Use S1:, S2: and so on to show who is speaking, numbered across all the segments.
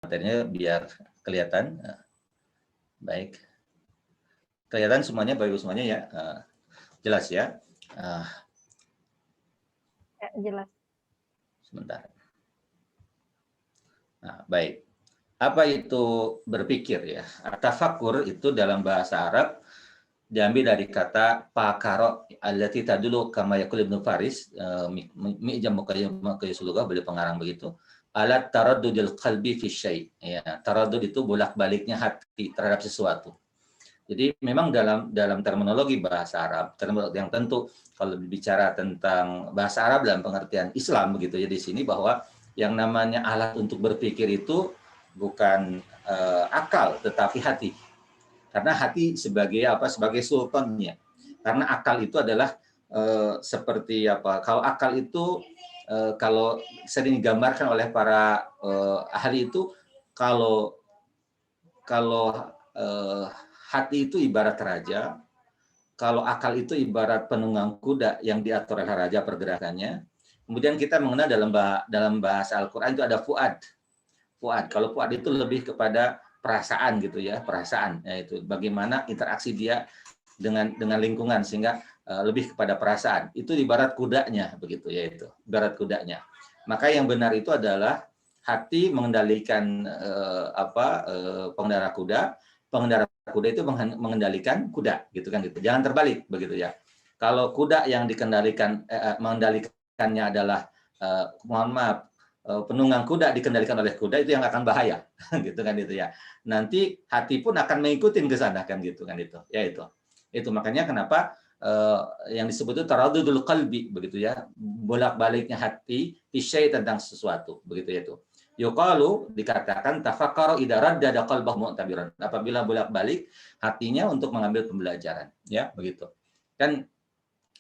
S1: materinya biar kelihatan. Baik. Kelihatan semuanya, Bapak Ibu semuanya ya. Jelas ya.
S2: Ya, jelas.
S1: Sebentar. Nah, baik. Apa itu berpikir ya? Tafakur itu dalam bahasa Arab diambil dari kata pakaro allati tadulu kama yaqul Ibnu Faris mi'jam maqayyis lugah, beliau pengarang begitu. Alat taraddudil qalbi fi syai'. Ya, taraddud itu bolak-baliknya hati terhadap sesuatu. Jadi memang dalam terminologi bahasa Arab, yang tentu kalau bicara tentang bahasa Arab dalam pengertian Islam begitu ya di sini, bahwa yang namanya alat untuk berpikir itu bukan akal tetapi hati. Karena hati sebagai apa? Sebagai sultannya. Karena akal itu adalah seperti apa? Kalau akal itu kalau sering digambarkan oleh para ahli itu, kalau hati itu ibarat raja, kalau akal itu ibarat penunggang kuda yang diatur oleh raja pergerakannya. Kemudian kita mengenal dalam bahasa Al-Quran itu ada fuad. Fuad. Kalau fuad itu lebih kepada perasaan gitu ya, perasaan. Yaitu bagaimana interaksi dia dengan lingkungan, sehingga lebih kepada perasaan. Itu ibarat kudanya begitu ya, itu ibarat kudanya. Maka yang benar itu adalah hati mengendalikan pengendara kuda. Pengendara kuda itu mengendalikan kuda, gitu kan gitu. Jangan terbalik begitu ya. Kalau kuda yang mengendalikannya adalah mohon maaf, penunggang kuda dikendalikan oleh kuda, itu yang akan bahaya, gitu kan itu ya. Nanti hati pun akan mengikuti ke sana kan gitu kan itu. Ya itu makanya kenapa yang disebut itu taraddudul qalbi begitu ya, bolak-baliknya hati fisai tentang sesuatu begitu ya itu. Yuqalu dikatakan tafakkara idza raddada qalbahu mu'tabiran, apabila bolak-balik hatinya untuk mengambil pembelajaran ya begitu. Kan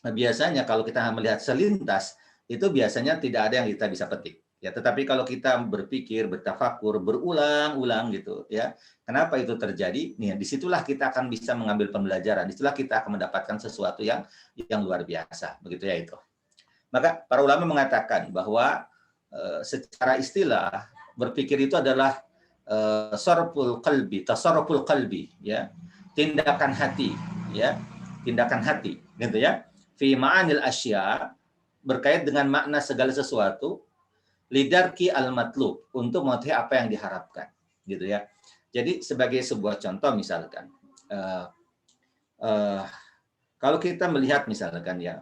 S1: biasanya kalau kita melihat selintas itu biasanya tidak ada yang kita bisa petik ya, tetapi kalau kita berpikir, bertafakur, berulang-ulang gitu ya, kenapa itu terjadi? Nih, disitulah kita akan bisa mengambil pembelajaran, disitulah kita akan mendapatkan sesuatu yang luar biasa begitu ya itu. Maka para ulama mengatakan bahwa secara istilah berpikir itu adalah sarful qalbi, tasarruful qalbi ya, tindakan hati ya, tindakan hati gitu ya, fi ma'anil asya, berkait dengan makna segala sesuatu, lidarki al-matlub, untuk mengetahui apa yang diharapkan gitu ya. Jadi sebagai sebuah contoh misalkan kalau kita melihat misalkan ya,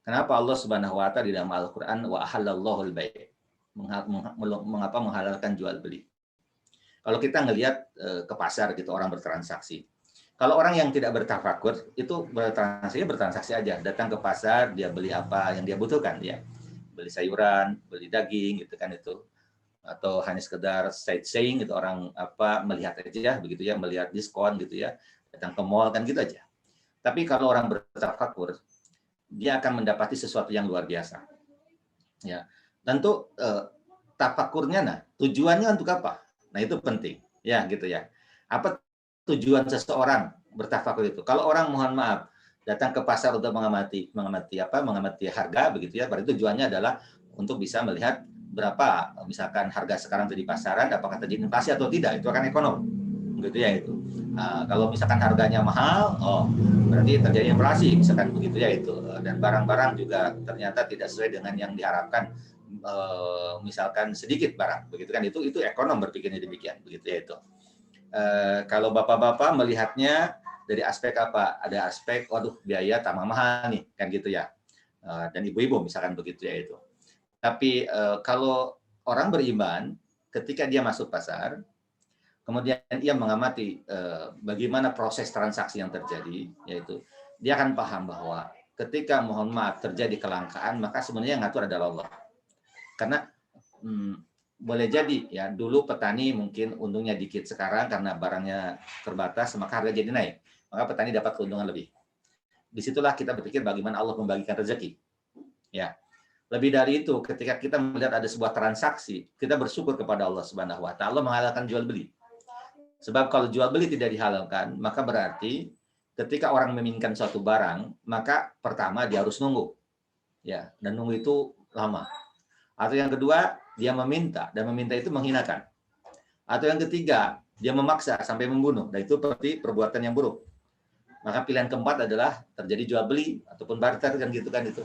S1: kenapa Allah Subhanahu wa taala di dalam Al-Qur'an wa ahallallahu al-bai', mengapa menghalalkan jual beli. Kalau kita ngelihat ke pasar gitu, orang bertransaksi. Kalau orang yang tidak bertafakur itu bertransaksi aja, datang ke pasar, dia beli apa yang dia butuhkan ya. Beli sayuran, beli daging gitu kan itu. Atau hanya sekedar sightseeing gitu, orang melihat aja begitu ya, melihat diskon gitu ya. Datang ke mall kan gitu aja. Tapi kalau orang bertafakur, dia akan mendapati sesuatu yang luar biasa. Ya, tentu tafakurnya, tujuannya untuk apa? Nah itu penting, ya gitu ya. Apa tujuan seseorang bertafakur itu? Kalau orang mohon maaf datang ke pasar untuk mengamati harga begitu ya, berarti tujuannya adalah untuk bisa melihat berapa misalkan harga sekarang di pasaran, apakah terjadi inflasi atau tidak, itu akan ekonomi, gitu ya itu. Nah, kalau misalkan harganya mahal, berarti terjadi inflasi, misalkan begitu ya itu. Dan barang-barang juga ternyata tidak sesuai dengan yang diharapkan, misalkan sedikit barang, begitu kan itu ekonom berpikirnya demikian, begitu ya itu. Kalau bapak-bapak melihatnya dari aspek apa? Ada aspek, waduh biaya tambah mahal nih, kan gitu ya. Dan ibu-ibu misalkan begitu ya itu. Tapi kalau orang beriman, ketika dia masuk pasar, kemudian ia mengamati bagaimana proses transaksi yang terjadi, yaitu dia akan paham bahwa ketika mohon maaf terjadi kelangkaan, maka sebenarnya yang ngatur adalah Allah. Karena boleh jadi ya dulu petani mungkin untungnya dikit, sekarang karena barangnya terbatas maka harga jadi naik, maka petani dapat keuntungan lebih. Disitulah kita berpikir bagaimana Allah membagikan rezeki. Ya. Lebih dari itu, ketika kita melihat ada sebuah transaksi, kita bersyukur kepada Allah Subhanahu wa taala menghalalkan jual beli. Sebab kalau jual beli tidak dihalalkan, maka berarti ketika orang menginginkan suatu barang, maka pertama dia harus nunggu. Ya, dan nunggu itu lama. Atau yang kedua, dia meminta, dan meminta itu menghinakan. Atau yang ketiga, dia memaksa sampai membunuh, dan itu seperti perbuatan yang buruk. Maka pilihan keempat adalah terjadi jual beli ataupun barter kan gitu kan itu.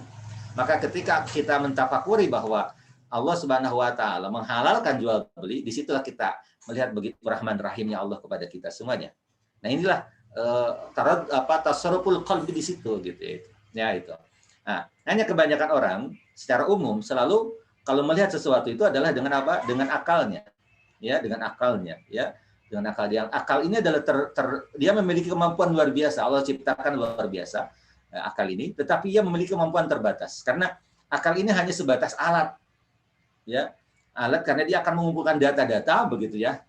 S1: Maka ketika kita mentafakuri bahwa Allah Subhanahu wa taala menghalalkan jual beli, disitulah kita melihat begitu rahman rahimnya Allah kepada kita semuanya. Nah, inilah tasarruful qalbi di situ gitu ya itu. Nah, hanya kebanyakan orang secara umum selalu kalau melihat sesuatu itu adalah dengan apa? Dengan akalnya. Ya, dengan akalnya, ya. Dengan akal dia. Akal ini adalah dia memiliki kemampuan luar biasa. Allah ciptakan luar biasa akal ini, tetapi ia memiliki kemampuan terbatas. Karena akal ini hanya sebatas alat. Ya. Alat karena dia akan mengumpulkan data-data begitu ya.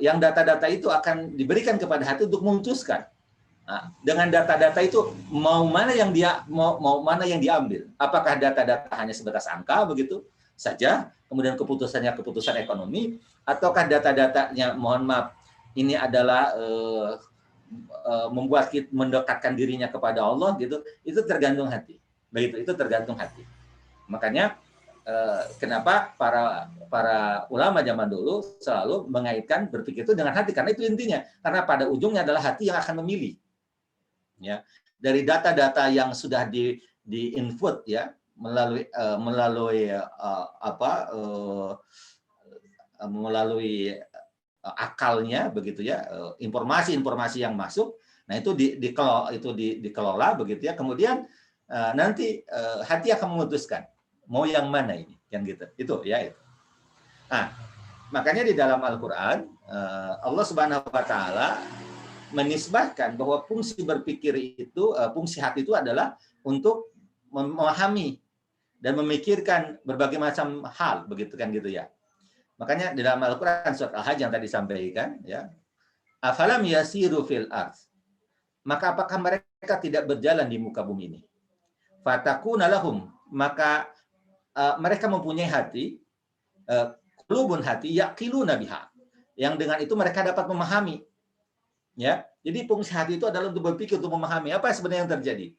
S1: Yang data-data itu akan diberikan kepada hati untuk memutuskan. Nah, dengan data-data itu mau mana yang diambil? Apakah data-data hanya sebatas angka begitu saja, kemudian keputusannya keputusan ekonomi, ataukah data-datanya mohon maaf ini adalah membuat kita mendekatkan dirinya kepada Allah gitu? Itu tergantung hati. Begitu, itu tergantung hati. Makanya kenapa para ulama zaman dulu selalu mengaitkan berpikir itu dengan hati, karena itu intinya. Karena pada ujungnya adalah hati yang akan memilih. Ya, dari data-data yang sudah di-input ya melalui akalnya begitu ya, informasi-informasi yang masuk. Nah, itu dikelola begitu ya. Kemudian nanti hati akan memutuskan mau yang mana ini kan gitu. Itu ya itu. Nah, makanya di dalam Al-Qur'an Allah Subhanahu wa taala menisbahkan bahwa fungsi berpikir itu, fungsi hati itu adalah untuk memahami dan memikirkan berbagai macam hal, begitu kan gitu ya. Makanya di dalam Al-Qur'an surat Al-Hajj yang tadi disampaikan ya, afalam yasiru fil ardh, maka apakah mereka tidak berjalan di muka bumi ini? Fatakuna lahum, maka mereka mempunyai hati, qulubun hati yaqiluna biha, yang dengan itu mereka dapat memahami. Ya, jadi fungsi hati itu adalah untuk berpikir, untuk memahami apa sebenarnya yang terjadi.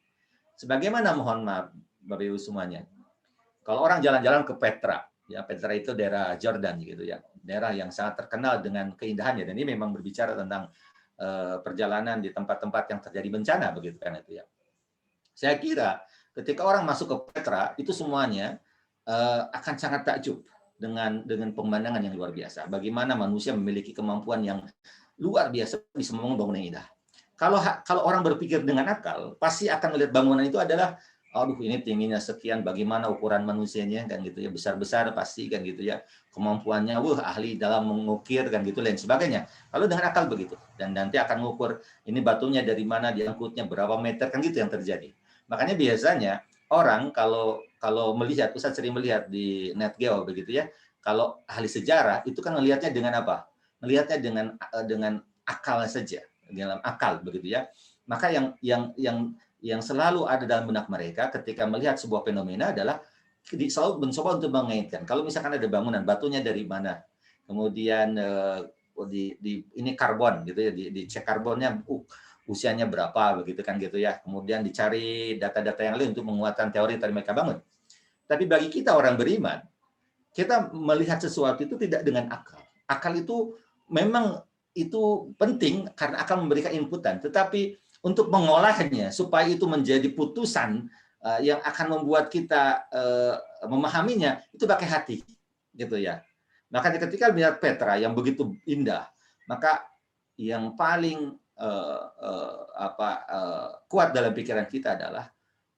S1: Sebagaimana mohon maaf Bapak Ibu semuanya, kalau orang jalan-jalan ke Petra, ya Petra itu daerah Jordan gitu ya, daerah yang sangat terkenal dengan keindahannya, dan ini memang berbicara tentang perjalanan di tempat-tempat yang terjadi bencana begitu kan itu ya. Saya kira ketika orang masuk ke Petra itu semuanya akan sangat takjub dengan pemandangan yang luar biasa. Bagaimana manusia memiliki kemampuan yang luar biasa bisa membangun bangunan indah. Kalau orang berpikir dengan akal, pasti akan melihat bangunan itu adalah, aduh ini tingginya sekian, bagaimana ukuran manusianya kan gitu ya, besar-besar pasti kan gitu ya, kemampuannya, ahli dalam mengukir kan gitu lain sebagainya. Kalau dengan akal begitu, dan nanti akan mengukur ini batunya dari mana, diangkutnya berapa meter kan gitu yang terjadi. Makanya biasanya orang kalau melihat, Ustaz sering melihat di NetGeo begitu ya, kalau ahli sejarah itu kan melihatnya dengan apa? Melihatnya dengan akal saja, dalam akal begitu ya. Maka yang selalu ada dalam benak mereka ketika melihat sebuah fenomena adalah selalu mencoba untuk mengaitkan. Kalau misalkan ada bangunan, batunya dari mana? Kemudian ini karbon gitu ya, dicek karbonnya usianya berapa begitu kan gitu ya. Kemudian dicari data-data yang lain untuk menguatkan teori yang mereka bangun. Tapi bagi kita orang beriman, kita melihat sesuatu itu tidak dengan akal. Akal itu memang itu penting karena akan memberikan inputan, tetapi untuk mengolahnya supaya itu menjadi putusan yang akan membuat kita memahaminya itu pakai hati, gitu ya. Maka ketika melihat Petra yang begitu indah, maka yang paling kuat dalam pikiran kita adalah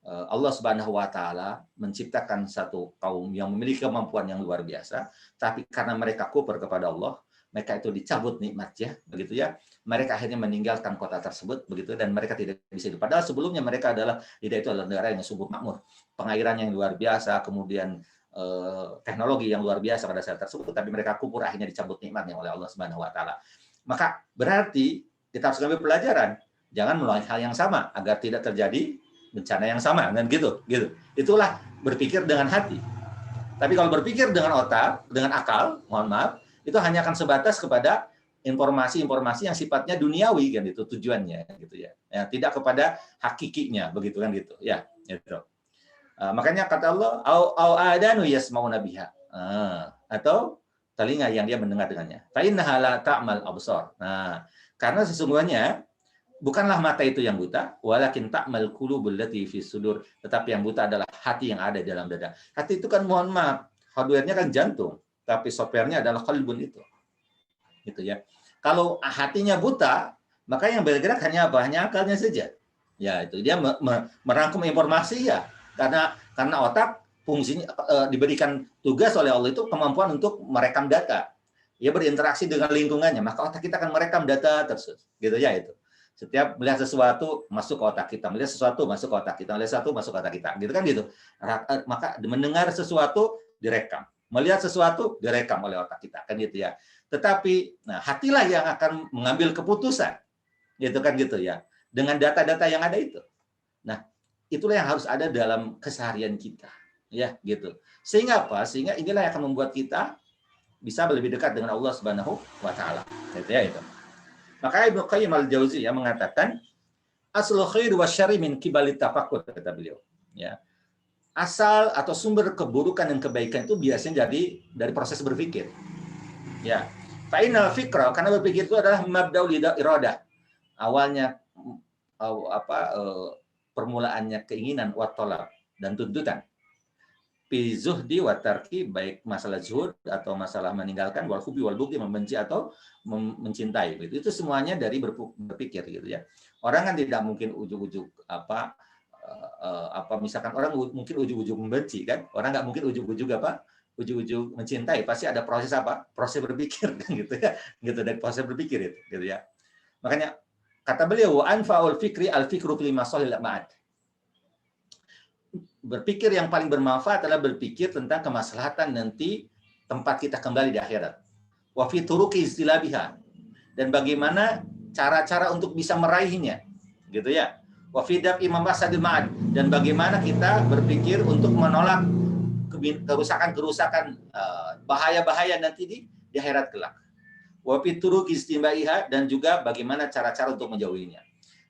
S1: Allah Subhanahu wa taala menciptakan satu kaum yang memiliki kemampuan yang luar biasa, tapi karena mereka kufur kepada Allah, mereka itu dicabut nikmatnya, begitu ya. Mereka akhirnya meninggalkan kota tersebut, begitu, dan mereka tidak bisa hidup. Padahal sebelumnya mereka adalah negara yang subur makmur, pengairan yang luar biasa, kemudian teknologi yang luar biasa pada saat tersebut, tapi mereka kufur, akhirnya dicabut nikmatnya oleh Allah Subhanahu wa taala. Maka berarti kita harus ambil pelajaran, jangan melakukan hal yang sama agar tidak terjadi bencana yang sama, dan gitu. Itulah berpikir dengan hati. Tapi kalau berpikir dengan otak, dengan akal, mohon maaf, itu hanya akan sebatas kepada informasi-informasi yang sifatnya duniawi kan itu tujuannya gitu ya. Ya, tidak kepada hakikinya begitu kan gitu. Ya, gitu. Makanya kata Allah, au adanu yasmauna biha. Atau telinga yang dia mendengar dengannya. Fa innaha la ta'mal absar. Nah, karena sesungguhnya bukanlah mata itu yang buta, walakin ta'mal qulubul lati fis sudur, tetapi yang buta adalah hati yang ada di dalam dada. Hati itu kan mohon maaf, hardware-nya kan jantung, tapi software-nya adalah qalbun itu. Gitu ya. Kalau hatinya buta, maka yang bergerak hanya apa? Hanya akalnya saja. Ya, itu dia merangkum informasi ya. Karena otak fungsinya diberikan tugas oleh Allah itu kemampuan untuk merekam data. Ia berinteraksi dengan lingkungannya, maka otak kita akan merekam data tersebut. Gitu ya itu. Setiap melihat sesuatu masuk ke otak kita, melihat sesuatu masuk ke otak kita, melihat sesuatu masuk ke otak kita. Gitu kan gitu. Maka mendengar sesuatu direkam, melihat sesuatu direkam oleh otak kita, kan gitu ya. Tetapi nah hatilah yang akan mengambil keputusan. Gitu kan gitu ya. Dengan data-data yang ada itu. Nah, itulah yang harus ada dalam keseharian kita, ya gitu. Sehingga apa? Sehingga inilah yang akan membuat kita bisa lebih dekat dengan Allah Subhanahu wa taala. Gitu ya itu. Maka Ibnu Qayyim al-Jauziyah mengatakan aslu khair wa syarri min qibalit tafakkur, kata beliau. Ya. Asal atau sumber keburukan dan kebaikan itu biasanya jadi dari proses berpikir. Ya. Fa innal fikra, karena berpikir itu adalah mabda'ul iradah. Awalnya permulaannya keinginan wa talab dan tuntutan. Fi zuhdi wa tarki, baik masalah zuhud atau masalah meninggalkan, wal hubi wal bughdhi, membenci atau mencintai. Itu semuanya dari berpikir gitu ya. Orang kan tidak mungkin ujug-ujug misalkan orang mungkin ujug-ujug membenci kan. Orang nggak mungkin ujug-ujug ujug-ujug mencintai, pasti ada proses proses berpikir kan gitu ya. Gitu, dari proses berpikir itu gitu ya. Makanya kata beliau, wa anfa'ul fikri al-fikru fil masalihil ma'ad. Berpikir yang paling bermanfaat adalah berpikir tentang kemaslahatan nanti tempat kita kembali di akhirat. Wa fi turuqi istilabiha, dan bagaimana cara-cara untuk bisa meraihnya, gitu ya. Wa fi dab'i mafasadil ma'ad, dan bagaimana kita berpikir untuk menolak kerusakan-kerusakan, bahaya-bahaya nanti di akhirat kelak. Wa fi turuqi istimbaiha, dan juga bagaimana cara-cara untuk menjauhinya.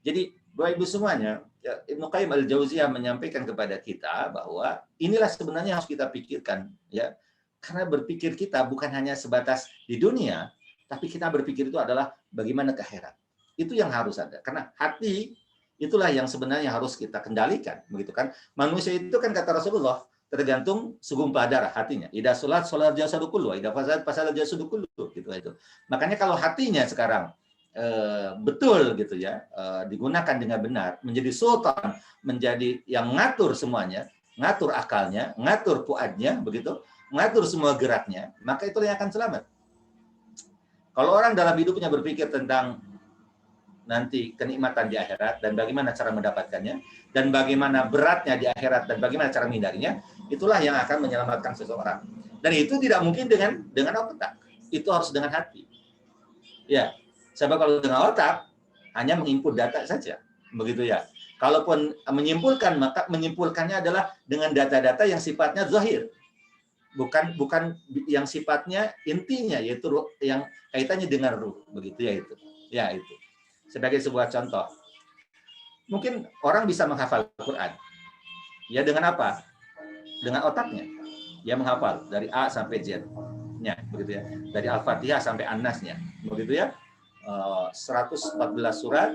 S1: Jadi Bapak Ibu semuanya, Ibnu Qayyim al-Jauziyah menyampaikan kepada kita bahwa inilah sebenarnya yang harus kita pikirkan, ya. Karena berpikir kita bukan hanya sebatas di dunia, tapi kita berpikir itu adalah bagaimana ke akhirat. Itu yang harus ada. Karena hati itulah yang sebenarnya harus kita kendalikan, begitu kan? Manusia itu kan kata Rasulullah tergantung segumpal darah hatinya. Ida salat jasadu kullu, ida fasad jasadu kullu, gitu itu. Makanya kalau hatinya sekarang betul gitu ya, digunakan dengan benar, menjadi sultan, menjadi yang ngatur semuanya, ngatur akalnya, ngatur fuadnya, begitu, ngatur semua geraknya, maka itu yang akan selamat. Kalau orang dalam hidupnya berpikir tentang nanti kenikmatan di akhirat dan bagaimana cara mendapatkannya, dan bagaimana beratnya di akhirat dan bagaimana cara menghindarinya, itulah yang akan menyelamatkan seseorang. Dan itu tidak mungkin dengan otak, itu harus dengan hati. Ya. Sebab kalau dengan otak hanya menginput data saja, begitu ya. Kalaupun menyimpulkan, maka menyimpulkannya adalah dengan data-data yang sifatnya zahir, bukan yang sifatnya intinya, yaitu yang kaitannya dengan ruh, begitu ya itu. Ya itu. Sebagai sebuah contoh, mungkin orang bisa menghafal Quran, ya dengan apa? Dengan otaknya, dia menghafal dari A sampai Z-nya, begitu ya. Dari Al-Fatihah sampai An-Nas-nya, begitu ya. 114 surat,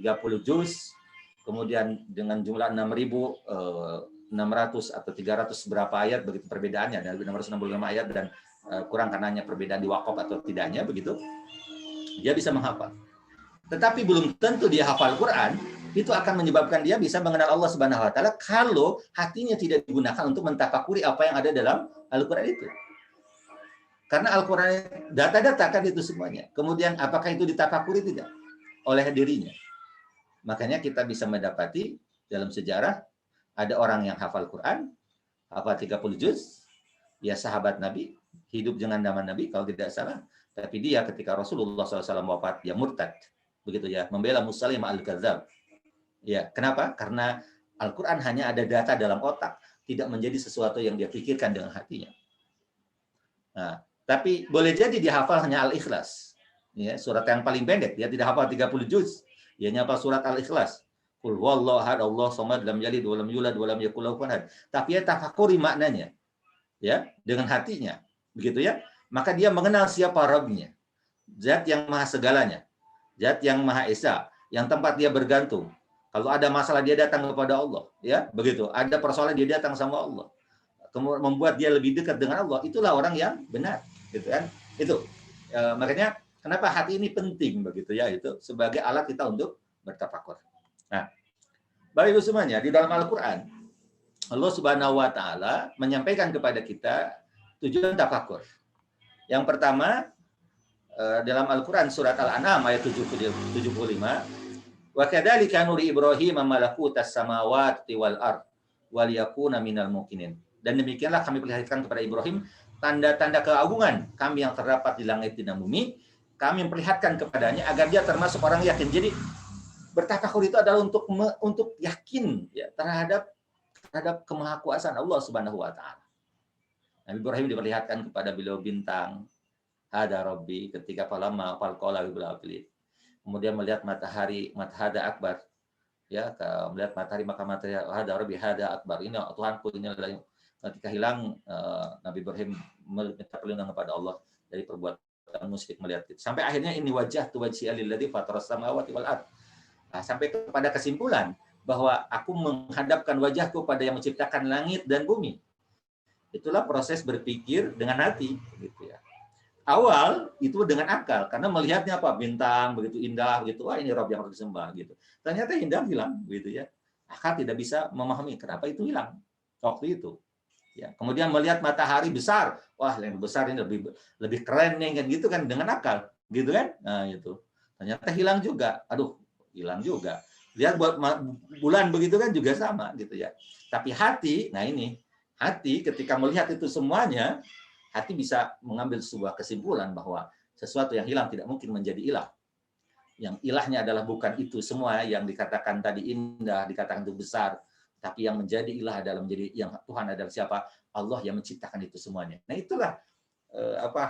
S1: 30 juz, kemudian dengan jumlah 6.600 atau 300 berapa ayat, begitu perbedaannya, dari 665 ayat dan kurang karenanya perbedaan di wakaf atau tidaknya, begitu, dia bisa menghafal. Tetapi belum tentu dia hafal Quran, itu akan menyebabkan dia bisa mengenal Allah Subhanahu wa taala kalau hatinya tidak digunakan untuk mentafakuri apa yang ada dalam Al-Quran itu. Karena Al-Quran data-data kan itu semuanya. Kemudian apakah itu ditafakuri tidak oleh dirinya? Makanya kita bisa mendapati dalam sejarah ada orang yang hafal Quran, hafal 30 juz, ya sahabat Nabi, hidup dengan nama Nabi kalau tidak salah, tapi dia ketika Rasulullah SAW wafat, dia murtad, begitu ya, membela Musailimah al-Kadzdzab. Ya, kenapa? Karena Al-Quran hanya ada data dalam otak, tidak menjadi sesuatu yang dia pikirkan dengan hatinya. Nah, tapi boleh jadi dia hafal hanya Al-Ikhlas. Ya, surat yang paling pendek, dia tidak hafal 30 juz. Dia hafal surat Al-Ikhlas. Qul huwallahu ahad, Allahu samad, lam yalid wa lam yulad wa lam yakul lahu kufuwan ahad. Tapi dia tafakuri maknanya, ya, dengan hatinya, begitu ya. Maka dia mengenal siapa Rabbnya, Zat yang maha segalanya, Zat yang maha esa, yang tempat dia bergantung. Kalau ada masalah dia datang kepada Allah, ya, begitu. Ada persoalan dia datang sama Allah. Kemudian membuat dia lebih dekat dengan Allah. Itulah orang yang benar, gitu kan? Itu. Makanya kenapa hati ini penting begitu ya, itu sebagai alat kita untuk bertafakur. Nah, Bapak Ibu semuanya, di dalam Al-Qur'an Allah Subhanahu wa taala menyampaikan kepada kita tujuan tafakur. Yang pertama, dalam Al-Qur'an surat Al-An'am ayat 75, wa kadzalika nuri Ibrahim malakutas samawati wal ard wal yakuna minal muqinin. Dan demikianlah kami perlihatkan kepada Ibrahim tanda-tanda keagungan kami yang terdapat di langit dan bumi. Kami memperlihatkan kepadanya agar dia termasuk orang yakin. Jadi bertafakur itu adalah untuk yakin ya terhadap kemahakuasaan Allah Subhanahu wa taala. Nabi Ibrahim diperlihatkan kepada beliau bintang, hada rabbi, ketika falamma falqala bil afli. Kemudian melihat matahari, hada akbar. Ya, melihat matahari maka matahari hada rabbi hada akbar. Ini Tuhanku, ini adalah. Ketika hilang, Nabi Ibrahim meminta perlindungan kepada Allah dari perbuatan musyrik melihat itu. Sampai akhirnya ini wajah tu wajhi alladzi fataras samawati wal ard. Sampai kepada kesimpulan bahwa aku menghadapkan wajahku pada yang menciptakan langit dan bumi. Itulah proses berpikir dengan hati, gitu ya. Awal itu dengan akal, karena melihatnya apa, bintang begitu indah, begitu, wah ini Rabb yang harus disembah, gitu. Ternyata indah hilang, gitu ya. Akal tidak bisa memahami kenapa itu hilang waktu itu. Ya, kemudian melihat matahari besar, wah yang besar ini lebih keren nih, kan gitu kan, dengan akal, gitu kan? Nah itu ternyata hilang juga, aduh hilang juga. Lihat buat bulan begitu kan juga sama, gitu ya. Tapi hati, nah ini hati ketika melihat itu semuanya, hati bisa mengambil sebuah kesimpulan bahwa sesuatu yang hilang tidak mungkin menjadi ilah. Yang ilahnya adalah bukan itu semua yang dikatakan tadi indah, dikatakan itu besar. Tapi yang menjadi ilah adalah menjadi yang Tuhan adalah siapa? Allah yang menciptakan itu semuanya. Nah itulah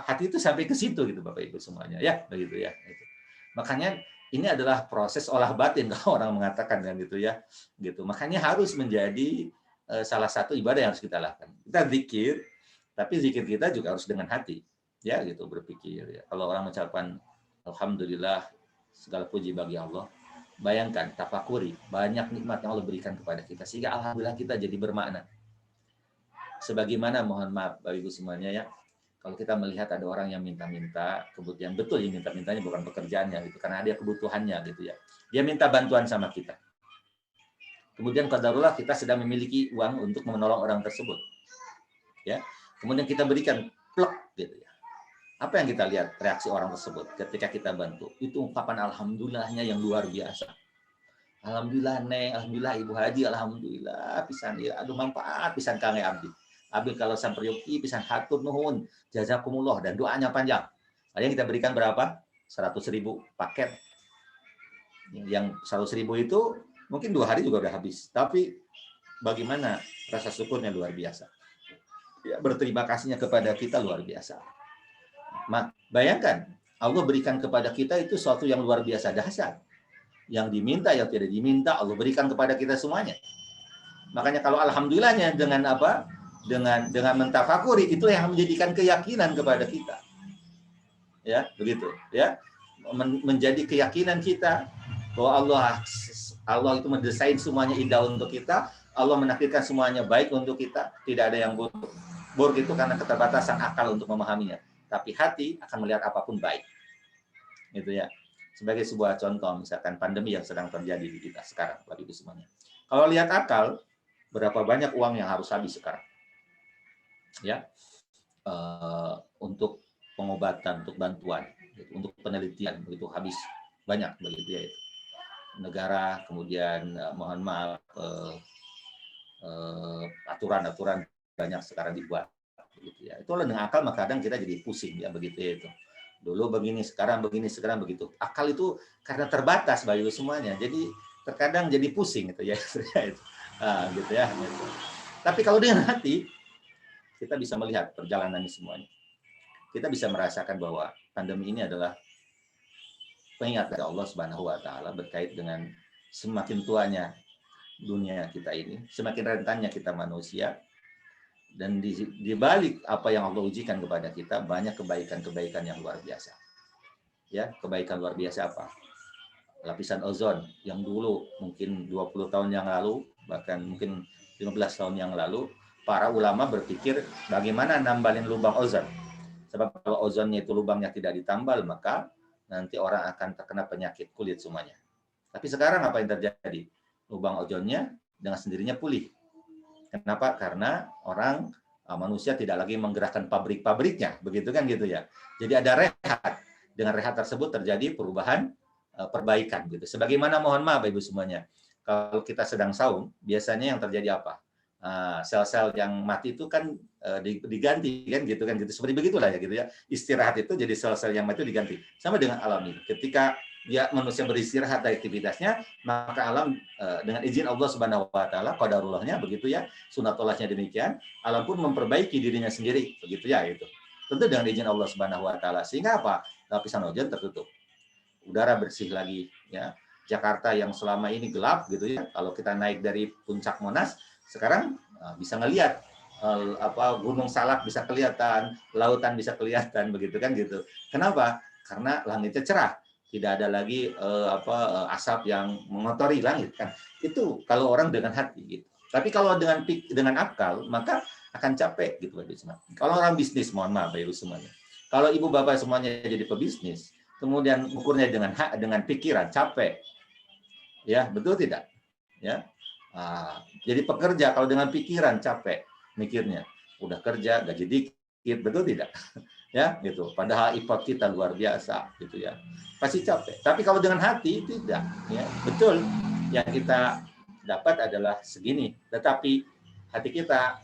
S1: hati itu sampai ke situ gitu Bapak Ibu semuanya ya, begitu ya. Gitu. Makanya ini adalah proses olah batin kalau orang mengatakan kan gitu ya. Gitu. Makanya harus menjadi salah satu ibadah yang harus kita lakukan. Kita zikir, tapi zikir kita juga harus dengan hati. Ya gitu, berpikir ya. Kalau orang mengucapkan alhamdulillah, segala puji bagi Allah. Bayangkan, tafakuri, banyak nikmat yang Allah berikan kepada kita. Sehingga alhamdulillah kita jadi bermakna. Sebagaimana, mohon maaf Bapak Ibu semuanya ya, kalau kita melihat ada orang yang minta-minta, kemudian betul yang minta-mintanya bukan pekerjaannya, gitu, karena dia kebutuhannya gitu ya. Dia minta bantuan sama kita. Kemudian qadarullah kita sedang memiliki uang untuk menolong orang tersebut. Ya. Kemudian kita berikan plek gitu ya. Apa yang kita lihat reaksi orang tersebut ketika kita bantu? Itu ungkapan alhamdulillahnya yang luar biasa. Alhamdulillah Neng, alhamdulillah Ibu Haji, alhamdulillah pisan ya, aduh manfaat pisan Kang Abdi. Abdi kalau samperyoki pisan hatur nuhun, jazakumullah, dan doanya panjang. Yang kita berikan berapa? 100.000 paket. Yang 100.000 itu mungkin 2 hari juga udah habis. Tapi bagaimana rasa syukurnya luar biasa. Ya, berterima kasihnya kepada kita luar biasa. Bayangkan, Allah berikan kepada kita itu sesuatu yang luar biasa dahsyat. Yang diminta, yang tidak diminta, Allah berikan kepada kita semuanya. Makanya kalau alhamdulillahnya dengan apa? Dengan mentafakuri, itu yang menjadikan keyakinan kepada kita. Ya, begitu. Ya, menjadi keyakinan kita bahwa Allah itu mendesain semuanya indah untuk kita. Allah menakdirkan semuanya baik untuk kita. Tidak ada yang buruk. Buruk itu karena keterbatasan akal untuk memahaminya. Tapi hati akan melihat apapun baik. Gitu ya. Sebagai sebuah contoh, misalkan pandemi yang sedang terjadi di kita sekarang, Bapak Ibu semuanya. Kalau lihat akal, berapa banyak uang yang harus habis sekarang? Ya. Untuk pengobatan, untuk bantuan, untuk penelitian, begitu habis banyak begitu ya. Negara kemudian mohon maaf aturan-aturan banyak sekarang dibuat. Begitu ya. Itu dengan akal maka kadang kita jadi pusing ya begitu ya itu. Dulu begini, sekarang begini, sekarang begitu. Akal itu karena terbatas Bayu semuanya. Jadi terkadang jadi pusing gitu ya. Gitu ya. Gitu. Tapi kalau dengan hati kita bisa melihat perjalanan ini semuanya. Kita bisa merasakan bahwa pandemi ini adalah pengingat dari Allah Subhanahu wa taala berkait dengan semakin tuanya dunia kita ini, semakin rentannya kita manusia, dan di balik apa yang Allah ujikan kepada kita banyak kebaikan-kebaikan yang luar biasa. Ya, kebaikan luar biasa apa? Lapisan ozon yang dulu mungkin 20 tahun yang lalu, bahkan mungkin 15 tahun yang lalu, para ulama berpikir bagaimana nambalin lubang ozon. Sebab kalau ozonnya itu lubangnya tidak ditambal, maka nanti orang akan terkena penyakit kulit semuanya. Tapi sekarang apa yang terjadi? Lubang ozonnya dengan sendirinya pulih. Kenapa? Karena manusia tidak lagi menggerakkan pabrik-pabriknya, begitu kan gitu ya. Jadi ada rehat. Dengan rehat tersebut terjadi perubahan, perbaikan gitu. Sebagaimana mohon maaf Ibu semuanya, kalau kita sedang saum, biasanya yang terjadi apa? Sel-sel yang mati itu kan diganti kan gitu, seperti begitulah ya gitu ya. Istirahat itu jadi sel-sel yang mati itu diganti. Sama dengan alam ini. Ketika manusia beristirahat dari aktivitasnya, maka alam dengan izin Allah Subhanahu wa taala, qadarullahnya begitu ya, sunatullahnya demikian, alam pun memperbaiki dirinya sendiri, begitu ya itu. Tentu dengan izin Allah Subhanahu wa taala. Sehingga apa? Lapisan ozon tertutup. Udara bersih lagi ya. Jakarta yang selama ini gelap gitu ya. Kalau kita naik dari puncak Monas, sekarang bisa ngelihat Gunung Salak bisa kelihatan, lautan bisa kelihatan, begitu kan gitu. Kenapa? Karena langitnya cerah, tidak ada lagi asap yang mengotori langit kan. Itu kalau orang dengan hati gitu. Tapi kalau dengan akal, maka akan capek gitu Bapak Ibu. Kalau orang bisnis, mohon maaf Bapak Ibu semuanya. Kalau ibu bapak semuanya jadi pebisnis, kemudian ukurnya dengan pikiran, capek. Ya, betul tidak? Ya. Jadi pekerja kalau dengan pikiran capek mikirnya, udah kerja gaji dikit, betul tidak? Ya, gitu. Padahal effort kita luar biasa, gitu ya. Pasti capek. Tapi kalau dengan hati tidak, ya. Betul. Yang kita dapat adalah segini, tetapi hati kita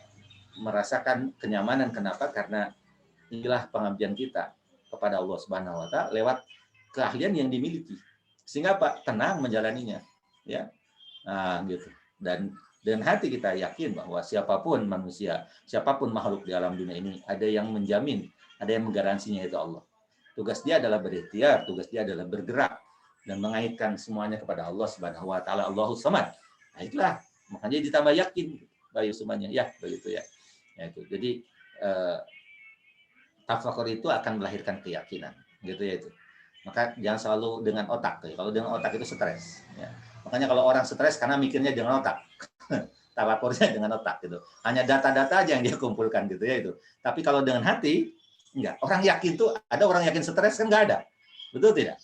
S1: merasakan kenyamanan. Kenapa? Karena inilah pengabdian kita kepada Allah Subhanahu wa taala lewat keahlian yang dimiliki. Sehingga Pak tenang menjalaninya, ya. Gitu. Dan dengan hati kita yakin bahwa siapapun manusia, siapapun makhluk di alam dunia ini, ada yang menjamin, ada yang menggaransinya, itu Allah. Tugas dia adalah berikhtiar, tugas dia adalah bergerak dan mengaitkan semuanya kepada Allah Subhanahu wa taala, Allahus Samad. Nah, itulah makanya ditambah yakin bayu semuanya, ya begitu ya. Ya itu. Jadi tafakur itu akan melahirkan keyakinan, gitu ya itu. Maka jangan selalu dengan otak. Kalau dengan otak itu stres. Ya. Makanya kalau orang stres karena mikirnya dengan otak, tafakurnya dengan otak gitu. Hanya data-data aja yang dia kumpulkan gitu ya itu. Tapi kalau dengan hati, enggak. Orang yakin tuh ada orang yakin stres kan enggak ada, betul tidak?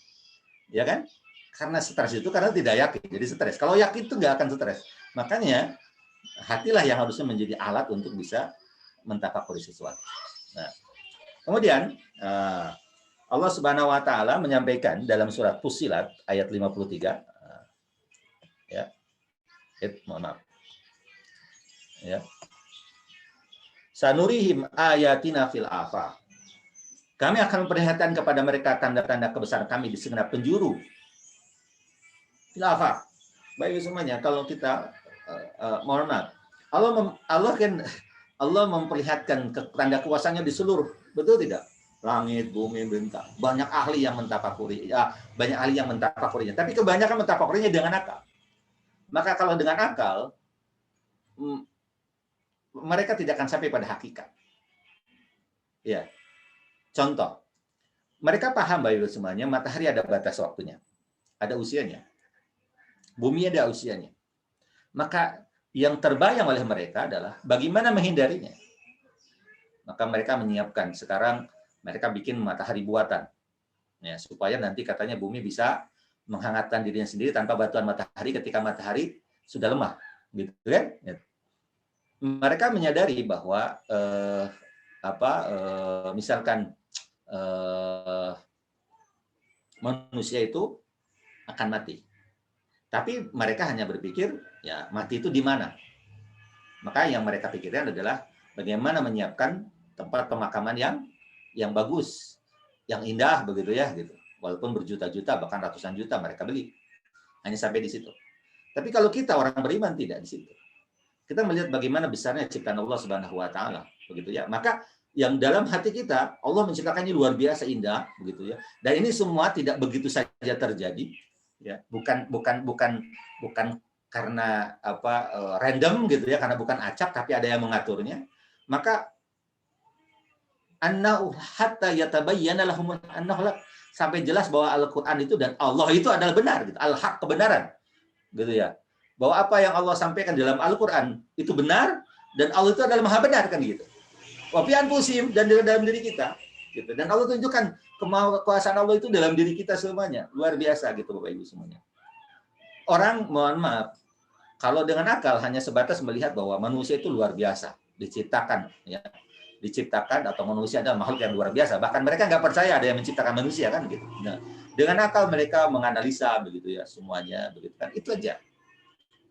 S1: Ya kan? Karena stres itu karena tidak yakin, jadi stres. Kalau yakin tuh enggak akan stres. Makanya hatilah yang harusnya menjadi alat untuk bisa mentafakuri sesuatu. Nah, kemudian Allah Subhanahu wa taala menyampaikan dalam surat Fussilat ayat 53, ya. Mohon maaf. Ya. Sanurihim ayatina fil afaq. Kami akan memperlihatkan kepada mereka tanda-tanda kebesaran kami di segenap penjuru. Fil afaq. Baik semuanya, kalau kita mohon maaf. Allah memperlihatkan tanda kuasanya di seluruh, betul tidak? Langit, bumi, bintang. Banyak ahli yang mentafakuri, ya, banyak ahli yang mentafakurinya. Tapi kebanyakan mentafakurinya dengan akal. Maka kalau dengan akal, mereka tidak akan sampai pada hakikat. Ya, contoh, mereka paham Bapak Ibu semuanya, matahari ada batas waktunya, ada usianya, bumi ada usianya. Maka yang terbayang oleh mereka adalah bagaimana menghindarinya. Maka mereka menyiapkan sekarang. Mereka bikin matahari buatan, ya, supaya nanti katanya bumi bisa menghangatkan dirinya sendiri tanpa bantuan matahari ketika matahari sudah lemah, gitu kan? Mereka menyadari bahwa misalkan manusia itu akan mati, tapi mereka hanya berpikir ya mati itu di mana. Maka yang mereka pikirkan adalah bagaimana menyiapkan tempat pemakaman yang bagus, yang indah begitu ya gitu. Walaupun berjuta-juta bahkan ratusan juta mereka beli. Hanya sampai di situ. Tapi kalau kita orang beriman tidak di situ. Kita melihat bagaimana besarnya ciptaan Allah Subhanahu wa taala, begitu ya. Maka yang dalam hati kita Allah menciptakannya luar biasa indah begitu ya. Dan ini semua tidak begitu saja terjadi, ya, bukan karena apa random gitu ya, karena bukan acak tapi ada yang mengaturnya, maka annahu hatta yatabayyana lahumul annahu sampai jelas bahwa Al-Qur'an itu dan Allah itu adalah benar gitu, al-haq kebenaran gitu ya. Bahwa apa yang Allah sampaikan dalam Al-Qur'an itu benar dan Allah itu adalah maha benar kan gitu. Wa fi anfusihim dan dalam diri kita gitu. Dan Allah tunjukkan kekuasaan Allah itu dalam diri kita semuanya. Luar biasa gitu Bapak Ibu semuanya. Orang mohon maaf kalau dengan akal hanya sebatas melihat bahwa manusia itu luar biasa, diciptakan ya. Diciptakan atau manusia adalah makhluk yang luar biasa. Bahkan mereka nggak percaya ada yang menciptakan manusia kan gitu. Nah, dengan akal mereka menganalisa begitu ya semuanya begitu kan itu aja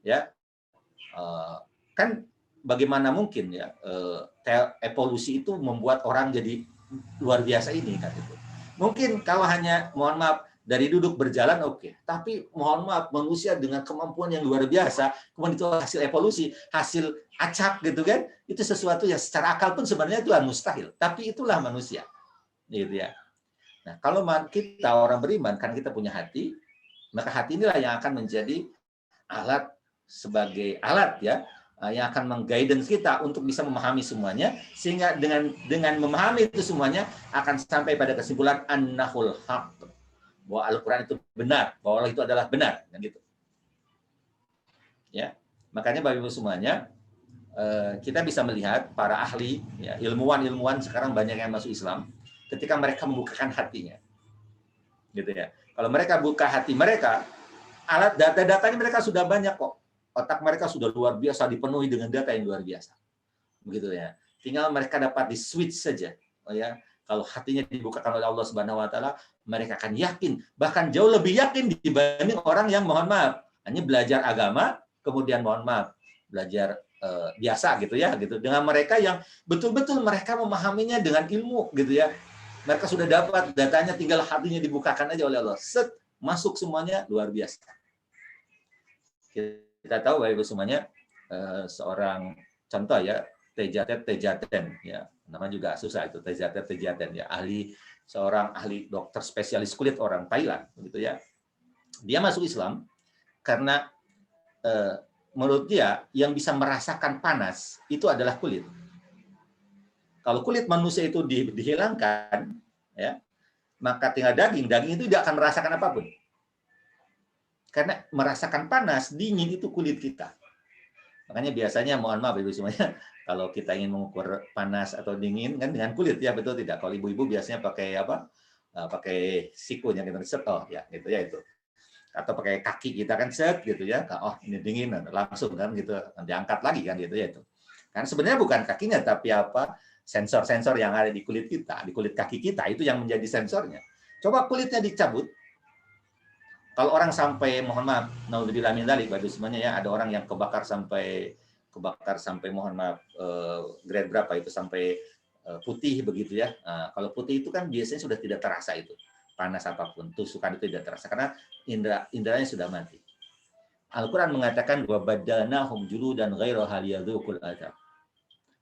S1: ya. Kan bagaimana mungkin ya evolusi itu membuat orang jadi luar biasa ini kan itu. Mungkin kalau hanya mohon maaf dari duduk berjalan oke. Tapi mohon maaf manusia dengan kemampuan yang luar biasa, kemudian itu hasil evolusi, hasil acak gitu kan, itu sesuatu yang secara akal pun sebenarnya itu mustahil. Tapi itulah manusia, gitu ya. Nah kalau kita orang beriman kan kita punya hati, maka hati inilah yang akan menjadi alat sebagai alat ya, yang akan mengguidance kita untuk bisa memahami semuanya, sehingga dengan memahami itu semuanya akan sampai pada kesimpulan annahul haq, bahwa Al-Quran itu benar, bahwa Allah itu adalah benar, kan gitu. Ya, makanya Bapak Ibu semuanya, kita bisa melihat para ahli, ya, ilmuwan sekarang banyak yang masuk Islam, ketika mereka membukakan hatinya, gitu ya. Kalau mereka buka hati mereka, alat data-datanya mereka sudah banyak kok, otak mereka sudah luar biasa dipenuhi dengan data yang luar biasa, begitu ya. Tinggal mereka dapat di switch saja, oh ya. Kalau hatinya dibukakan oleh Allah Subhanahu wa taala, mereka akan yakin, bahkan jauh lebih yakin dibanding orang yang mohon maaf hanya belajar agama, kemudian mohon maaf belajar biasa gitu ya, gitu. Dengan mereka yang betul-betul mereka memahaminya dengan ilmu gitu ya. Mereka sudah dapat datanya, tinggal hatinya dibukakan aja oleh Allah. Set, masuk semuanya luar biasa. Kita tahu Bapak Ibu semuanya seorang contoh ya, Tejaten ya. Nama juga susah itu Tejaten ya, seorang ahli dokter spesialis kulit orang Thailand begitu ya. Dia masuk Islam karena menurut dia yang bisa merasakan panas itu adalah kulit. Kalau kulit manusia itu dihilangkan ya, maka tinggal daging itu tidak akan merasakan apapun. Karena merasakan panas, dingin itu kulit kita. Makanya biasanya mohon maaf Ibu semuanya, kalau kita ingin mengukur panas atau dingin kan dengan kulit ya, betul tidak? Kalau ibu-ibu biasanya pakai apa? Pakai siku yang kita set, oh ya gitu ya itu. Atau pakai kaki kita kan set gitu ya. Oh ini dingin langsung kan gitu, diangkat lagi kan gitu ya itu. Kan sebenarnya bukan kakinya tapi apa? Sensor-sensor yang ada di kulit kita, di kulit kaki kita itu yang menjadi sensornya. Coba kulitnya dicabut. Kalau orang sampai mohon maaf, naudzubillah min dzalik, Bapak semuanya ya, ada orang yang kebakar sampai mohon maaf grade berapa itu sampai putih begitu ya. Nah, kalau putih itu kan biasanya sudah tidak terasa itu. Panas apapun, tusukan itu tidak terasa karena indranya sudah mati. Al-Qur'an mengatakan wa badalnahum juludan ghairaha liyadzuqul adzab.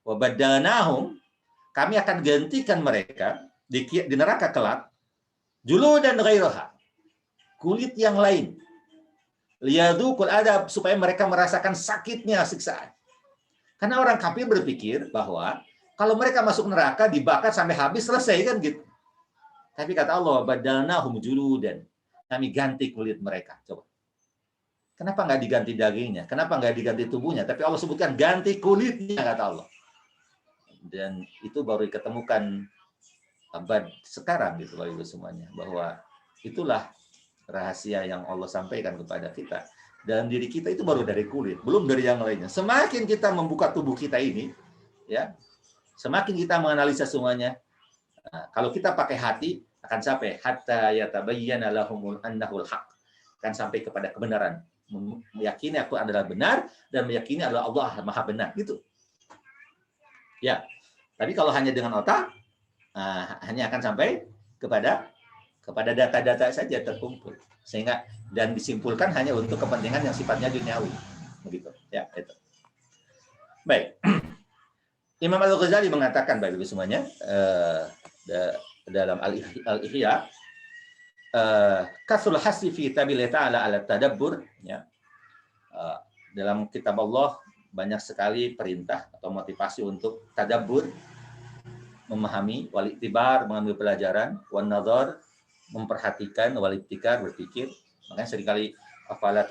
S1: Wa badalnahum, kami akan gantikan mereka di neraka kelak juludan ghairaha, kulit yang lain, liyadzuqul adzab, supaya mereka merasakan sakitnya siksaan. Karena orang kafir berpikir bahwa kalau mereka masuk neraka dibakar sampai habis selesai kan gitu. Tapi kata Allah, badalnahum juludan, kami ganti kulit mereka. Coba. Kenapa nggak diganti dagingnya? Kenapa nggak diganti tubuhnya? Tapi Allah sebutkan ganti kulitnya, kata Allah. Dan itu baru diketemukan abad sekarang gitu Bapak Ibu semuanya, bahwa itulah rahasia yang Allah sampaikan kepada kita. Dalam diri kita itu baru dari kulit, belum dari yang lainnya. Semakin kita membuka tubuh kita ini, ya, semakin kita menganalisa semuanya. Nah, kalau kita pakai hati, akan sampai hatta yatabayyana lahumul annahul haq, akan sampai kepada kebenaran, meyakini aku adalah benar dan meyakini adalah Allah Maha benar gitu. Ya, tapi kalau hanya dengan otak, hanya akan sampai kepada data-data saja terkumpul, sehingga dan disimpulkan hanya untuk kepentingan yang sifatnya duniawi, begitu ya itu. Baik, Imam Al-Ghazali mengatakan Bapak Ibu semuanya dalam Al-Ihya, kasul hasri fi kitabillah ta'ala ala tadabbur, ya. Dalam kitab Allah banyak sekali perintah atau motivasi untuk tadabbur, memahami, wal iktibar, mengambil pelajaran, wan nazar, memperhatikan, wal ibtikar, berpikir. Makanya seringkali afala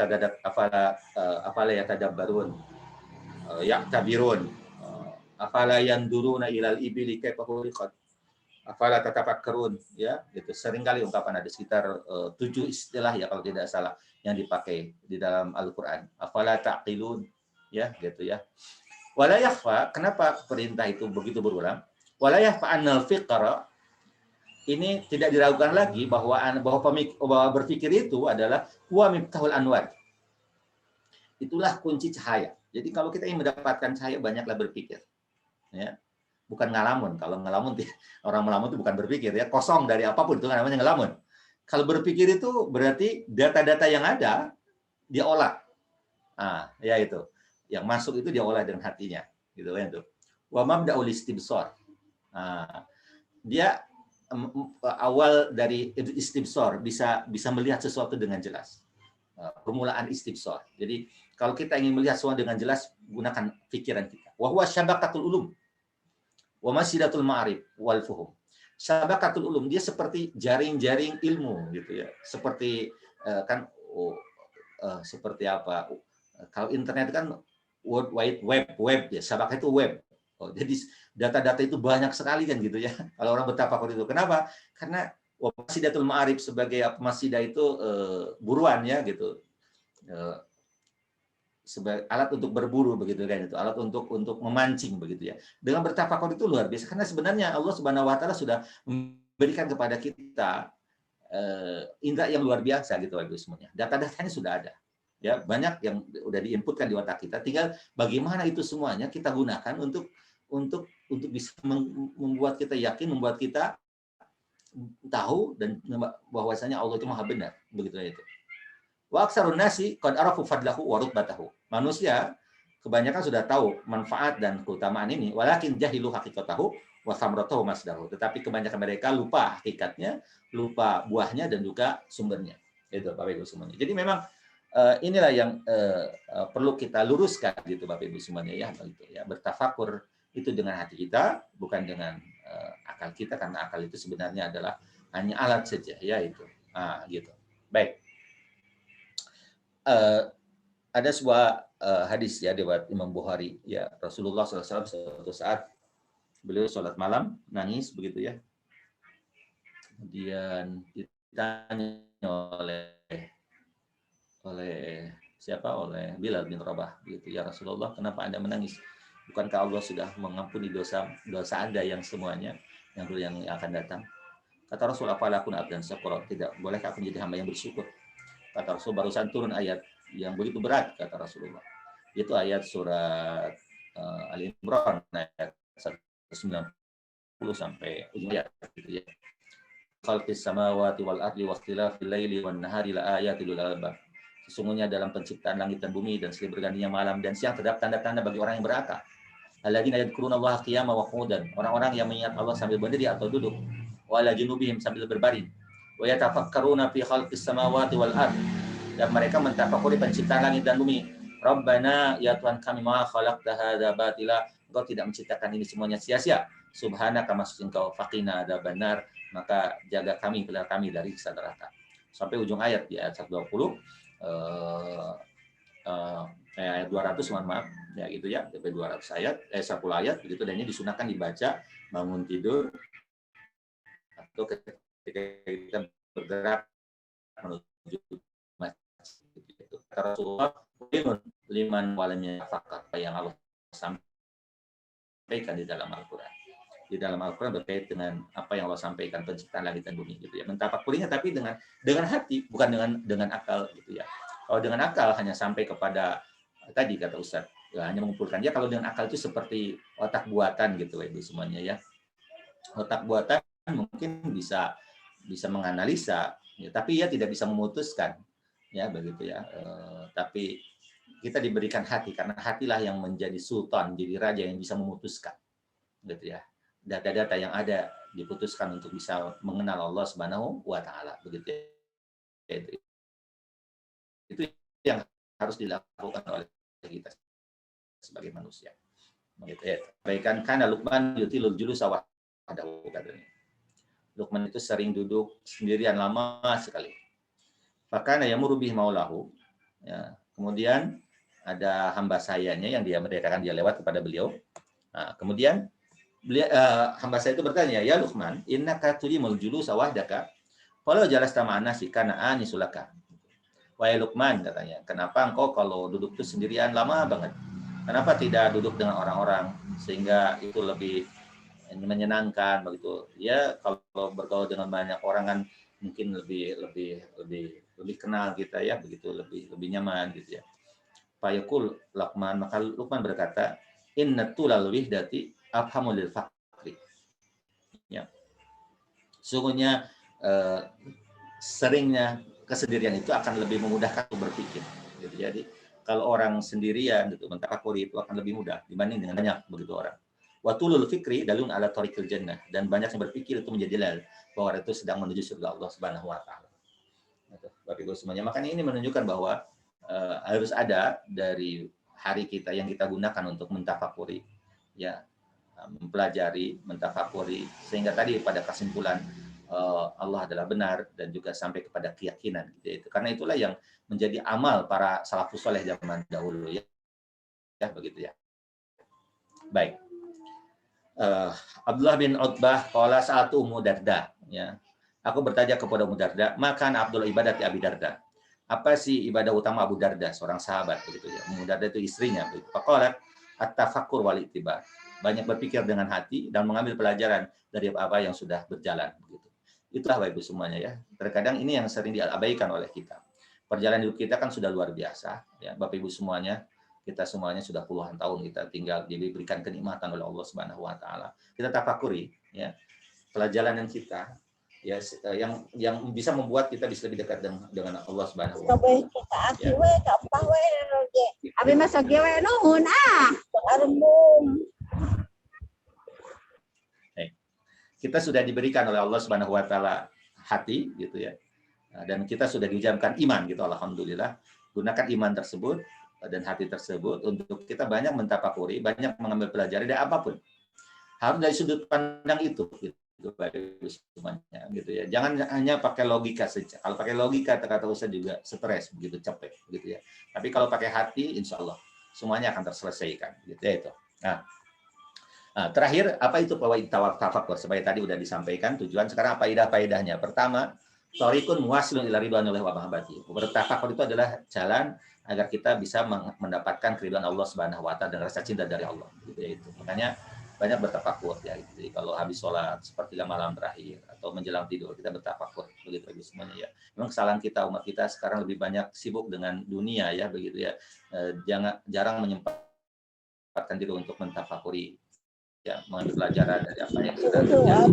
S1: yatadabbarun, ya'tabirun, afala yanduruna ilal ibili kaifa khuliqat, afala tatafakkarun, ya, gitu. Seringkali ungkapan ada sekitar 7 istilah ya kalau tidak salah yang dipakai di dalam Al-Qur'an. Afala taqilun, ya, gitu ya. Wala yakhfa, kenapa perintah itu begitu berulang? Wala yakhfa annal fiqra, ini tidak diragukan lagi bahwa berpikir itu adalah huwa miftahul anwar. Itulah kunci cahaya. Jadi kalau kita ingin mendapatkan cahaya, banyaklah berpikir. Ya. Bukan ngalamun. Kalau ngalamun, orang melamun itu bukan berpikir, ya, kosong dari apapun, itu namanya ngalamun. Kalau berpikir itu berarti data-data yang ada diolah. Nah, ya itu. Yang masuk itu diolah dengan hatinya, gitu kan itu. Wa mabda'ul istibsar. Nah, dia awal dari istibsar, bisa melihat sesuatu dengan jelas. Permulaan istibsar. Jadi kalau kita ingin melihat sesuatu dengan jelas, gunakan pikiran kita. Wa huwa syabakatul ulum wa masidatul ma'arif wal fuhum. Syabakatul ulum, dia seperti jaring-jaring ilmu, gitu ya. Seperti seperti apa? Kalau internet kan World Wide Web ya, syabakah itu web. Jadi data-data itu banyak sekali kan gitu ya. Kalau orang bertafakur itu, kenapa? Karena masidatul ma'arif, sebagai masidah itu buruan ya gitu. Sebagai alat untuk berburu begitu kan, itu alat untuk memancing begitu ya. Dengan bertafakur itu luar biasa, karena sebenarnya Allah Subhanahu wa taala sudah memberikan kepada kita indera yang luar biasa gitu Ibu semuanya. Data-datanya sudah ada. Ya, banyak yang udah diinputkan di otak kita, tinggal bagaimana itu semuanya kita gunakan untuk bisa membuat kita yakin, membuat kita tahu dan bahwasanya Allah itu Maha benar, begitu itu. Wa aksarun nasi qad arafu fadlahu wa rutbatahu. Manusia kebanyakan sudah tahu manfaat dan keutamaan ini, walakin jahilu haqiqatahu wa samratahu masdahu. Tetapi kebanyakan mereka lupa hakikatnya, lupa buahnya dan juga sumbernya. Itu Bapak Ibu semuanya. Jadi memang inilah yang perlu kita luruskan gitu Bapak Ibu semuanya ya, begitu ya. Bertafakur itu dengan hati kita, bukan dengan akal kita, karena akal itu sebenarnya adalah hanya alat saja ya itu. Nah, gitu. Baik. Ada sebuah hadis ya riwayat Imam Bukhari ya, Rasulullah SAW suatu saat beliau sholat malam nangis begitu ya, kemudian ditanya oleh siapa, oleh Bilal bin Rabah begitu ya, Rasulullah kenapa Anda menangis, bukankah Allah sudah mengampuni dosa Anda yang semuanya yang dulu yang akan datang? Kata Rasul, afala akuna abdan syakura, tidak bolehkah aku menjadi hamba yang bersyukur? Kata Rasul, barusan turun ayat yang begitu berat, kata Rasulullah. Itu ayat surat Ali Imran ayat 190 sampai ujung ayat gitu ya. Khalqis samawati wal ardi wakhtilafil laili wan nahari la ayatil lil albab. Sesungguhnya dalam penciptaan langit dan bumi dan silih bergantinya malam dan siang terdapat tanda-tanda bagi orang yang berakal. Alladzina yadhkurunallaha qiyaman wa qu'udan. Orang-orang yang mengingat Allah sambil berdiri atau duduk. Wa ala junubihim sambil berbaring. Wa yatafakkaruna fi khalqis samawati wal ardi. Dan mereka mentafakuri penciptaan langit dan bumi. Rabbana, ya Tuhan kami, ma khalaqta hadza batila, Engkau tidak menciptakan ini semuanya sia-sia. Subhanaka, maksud Engkau, faqina adzabannar, maka jaga kami, pelihara kami dari siksa neraka. Sampai ujung ayat di ayat 120, ayat 200, mohon maaf, ya gitu ya, sampai 200 ayat, 10 ayat begitu, dan ini disunahkan dibaca bangun tidur atau ketika kita bergerak menuju Rasulullah liman walamnya fakar, yang Allah sampaikan di dalam Al-Quran. Di dalam Al-Quran berkait dengan apa yang Allah sampaikan penciptaan langit dan bumi gitu ya. Mentafakurinya tapi dengan hati, bukan dengan akal gitu ya. Kalau dengan akal hanya sampai kepada tadi kata Ustaz, ya, hanya mengumpulkan. Ya kalau dengan akal itu seperti otak buatan gitu Ibu semuanya ya. Otak buatan mungkin bisa menganalisa ya, tapi ya tidak bisa memutuskan. Ya begitu ya, tapi kita diberikan hati, karena hatilah yang menjadi sultan, jadi raja yang bisa memutuskan, gitu ya. Data-data yang ada diputuskan untuk bisa mengenal Allah Subhanahu wa taala, begitu Itu yang harus dilakukan oleh kita sebagai manusia. Begitu ya. Sampaikan kana Luqman yutilul julusa wahdahu katanya. Luqman itu sering duduk sendirian lama sekali. Fakana yamuru bihi maulahu. Ya. Kemudian ada hamba sayanya yang dia merdekakan, dia lewat kepada beliau. Nah, kemudian hamba saya itu bertanya, ya Luqman, innaka tulimul julusa wahdaka walau jalasta ma'ana si kana anisulaka. Wahai Luqman, katanya, kenapa engkau kalau duduk itu sendirian lama banget? Kenapa tidak duduk dengan orang-orang sehingga itu lebih menyenangkan begitu? Ya, kalau bergaul dengan banyak orang kan mungkin lebih kenal kita ya, begitu lebih nyaman gitu ya. Fayaqul Luqman, maka Luqman berkata, inna tulal wihdati afhamul lil fakri. Ya. Sungguhnya seringnya kesendirian itu akan lebih memudahkan untuk berpikir. Gitu. Jadi kalau orang sendirian gitu mentafakuri itu akan lebih mudah dibanding dengan banyak begitu orang. Watulul fikri dalun ala tariqil jannah, dan banyak yang berpikir itu menjadi dalil bahwa orang itu sedang menuju surga Allah Subhanahu wa taala. Gitu. Bapak Ibu semuanya, makanya ini menunjukkan bahwa harus ada dari hari kita yang kita gunakan untuk mentafakuri, ya, mempelajari, mentafakuri, sehingga tadi pada kesimpulan Allah adalah benar dan juga sampai kepada keyakinan gitu. Karena itulah yang menjadi amal para salafus saleh zaman dahulu ya. Ya begitu ya. Baik. Abdullah bin Utbah qala sa'atu Ummu Darda ya. Aku bertanya kepada Ummu Darda, "Maka Abdul ibadati Abi Darda?" Apa sih ibadah utama Abu Darda, seorang sahabat begitu ya. Ummu Darda itu istrinya begitu. Faqalat at-tafakkur wal ittiba. Banyak berpikir dengan hati dan mengambil pelajaran dari apa yang sudah berjalan begitu. Itulah Bapak Ibu semuanya ya. Terkadang ini yang sering diabaikan oleh kita. Perjalanan hidup kita kan sudah luar biasa ya Bapak Ibu semuanya. Kita semuanya sudah puluhan tahun kita tinggal diberikan kenikmatan oleh Allah Subhanahu wa taala. Kita tafakuri ya perjalanan kita ya yang bisa membuat kita bisa lebih dekat dengan Allah Subhanahu wa taala.
S2: Abi masuk gewe nuhun
S1: Kita sudah diberikan oleh Allah Subhanahu wa taala hati gitu ya. Dan kita sudah diucapkan iman gitu, alhamdulillah. Gunakan iman tersebut dan hati tersebut untuk kita banyak mentafakuri, banyak mengambil pelajaran dari apapun. Harus dari sudut pandang itu gitu semuanya gitu ya. Jangan hanya pakai logika saja. Kalau pakai logika kata Ustaz juga stres begitu, capek gitu ya. Tapi kalau pakai hati insya Allah semuanya akan terselesaikan gitu ya itu. Nah, terakhir apa itu fawaid tafakur? Sebagai tadi sudah disampaikan tujuan, sekarang apa faedahnya? Pertama, thariqun muwasilun ila ridwanillahi wa mahabbati. Bertafakur itu adalah jalan agar kita bisa mendapatkan keridhaan Allah Subhanahu wa taala dan rasa cinta dari Allah gitu ya itu. Makanya banyak bertafakur ya. Jadi kalau habis sholat sepertiga malam terakhir atau menjelang tidur kita bertafakur begitu semuanya ya. Memang kesalahan kita umat kita sekarang lebih banyak sibuk dengan dunia ya begitu ya. Jarang menyempatkan diri untuk mentafakuri ya, mengambil pelajaran dari apa yang sudah terjadi.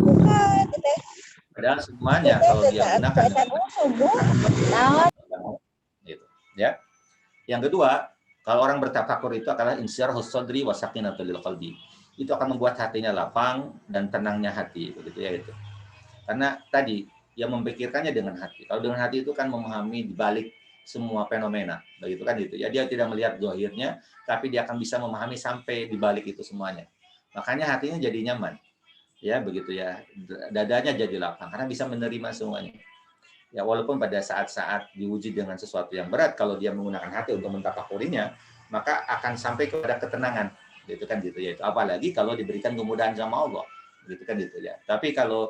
S1: Padahal semuanya kalau dia gunakan gitu ya. Yang kedua, kalau orang bertafakur itu adalah insyarahus sadri wa sakinatul qalbi. Itu akan membuat hatinya lapang dan tenangnya hati begitu ya itu. Karena tadi yang memikirkannya dengan hati. Kalau dengan hati itu kan memahami di balik semua fenomena, begitu kan itu. Ya dia tidak melihat zahirnya, tapi dia akan bisa memahami sampai di balik itu semuanya. Makanya hatinya jadi nyaman. Ya, begitu ya. Dadanya jadi lapang karena bisa menerima semuanya. Ya, walaupun pada saat-saat diuji dengan sesuatu yang berat, kalau dia menggunakan hati untuk mentafakurinya, maka akan sampai kepada ketenangan. Gitu kan gitu ya. Apalagi kalau diberikan kemudahan sama Allah. Gitu kan gitu ya. Tapi kalau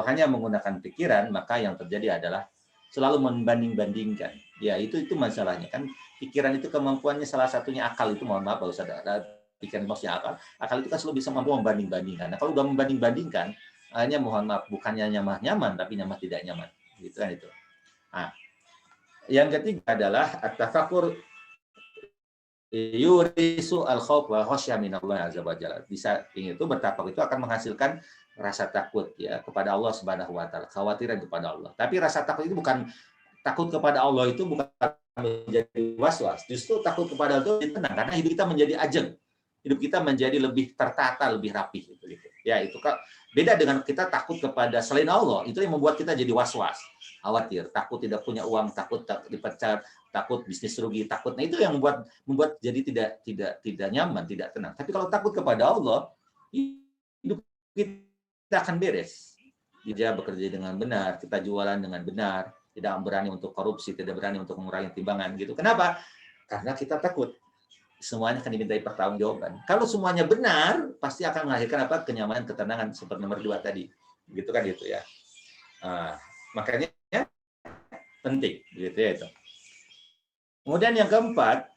S1: hanya menggunakan pikiran, maka yang terjadi adalah selalu membanding-bandingkan. Ya, itu masalahnya kan. Pikiran itu kemampuannya salah satunya akal itu, mohon maaf Pak Ustaz, pikiran maksudnya akal itu kan selalu bisa mampu membanding-bandingkan. Nah, kalau udah membanding-bandingkan, hanya mohon maaf bukannya nyaman tapi nyaman tidak nyaman, gitu kan itu. Nah, yang ketiga adalah at-tafakkur yurisu al-khauf wa khasyah minallah azza wa jalla. Bisa itu bertafakkur itu akan menghasilkan rasa takut ya kepada Allah Subhanahu wa taala, khawatiran kepada Allah. Tapi rasa takut itu bukan takut kepada Allah itu bukan menjadi was-was. Justru takut kepada Allah itu tenang karena hidup kita menjadi ajeng. Hidup kita menjadi lebih tertata, lebih rapi gitu. Ya, itu Kak Beda dengan kita takut kepada selain Allah, itu yang membuat kita jadi was-was, khawatir, takut tidak punya uang, takut dipecat, takut bisnis rugi, takut. Nah, itu yang membuat jadi tidak nyaman, tidak tenang. Tapi kalau takut kepada Allah, hidup kita akan beres. Dia bekerja dengan benar, kita jualan dengan benar, tidak berani untuk korupsi, tidak berani untuk mengurangi timbangan gitu. Kenapa? Karena kita takut. Semuanya akan dimintai pertanggungjawaban. Kalau semuanya benar, pasti akan melahirkan apa? Kenyamanan, ketenangan seperti nomor 2 tadi. Gitu kan itu ya. Makanya penting gitu ya itu. Kemudian yang keempat,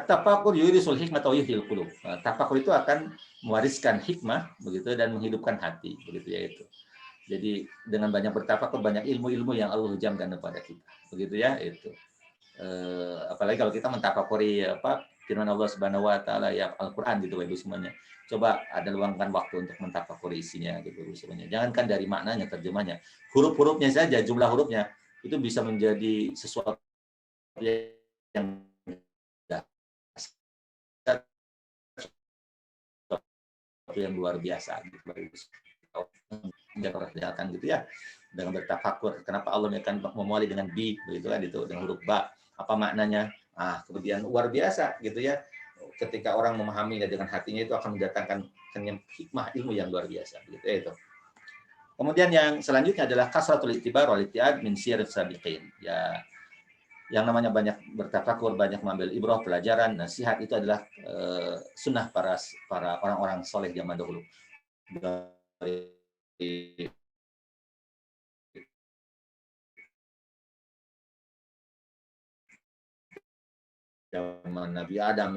S1: tafakur yurisul hikmah atau yuhyil qulub. Tafakur itu akan mewariskan hikmah begitu dan menghidupkan hati begitu ya itu. Jadi dengan banyak bertafakur, banyak ilmu-ilmu yang Allah hujamkan kepada kita. Begitu ya itu. Apalagi kalau kita mentafakuri firman Allah Subhanahu wa taala ya Al-Qur'an gitu Ibu semuanya. Coba ada luangkan waktu untuk mentafakuri isinya gitu Ibu semuanya. Jangankan dari maknanya, terjemahnya, huruf-hurufnya saja, jumlah hurufnya itu bisa menjadi sesuatu yang luar biasa gitu perhatikan gitu ya dengan bertafakur. Kenapa Allah akan memulai dengan bi begitu kan itu dengan huruf ba, apa maknanya? Kemudian luar biasa gitu ya. Ketika orang memahaminya dengan hatinya itu akan mendatangkan hikmah ilmu yang luar biasa gitu ya itu. Kemudian yang selanjutnya adalah kasratul itibar wal itiad min sirril sabiqin. Ya, yang namanya banyak bertafakur, banyak mengambil ibrah, pelajaran, nasihat itu adalah sunnah para orang-orang soleh zaman dahulu. Dari zaman Nabi Adam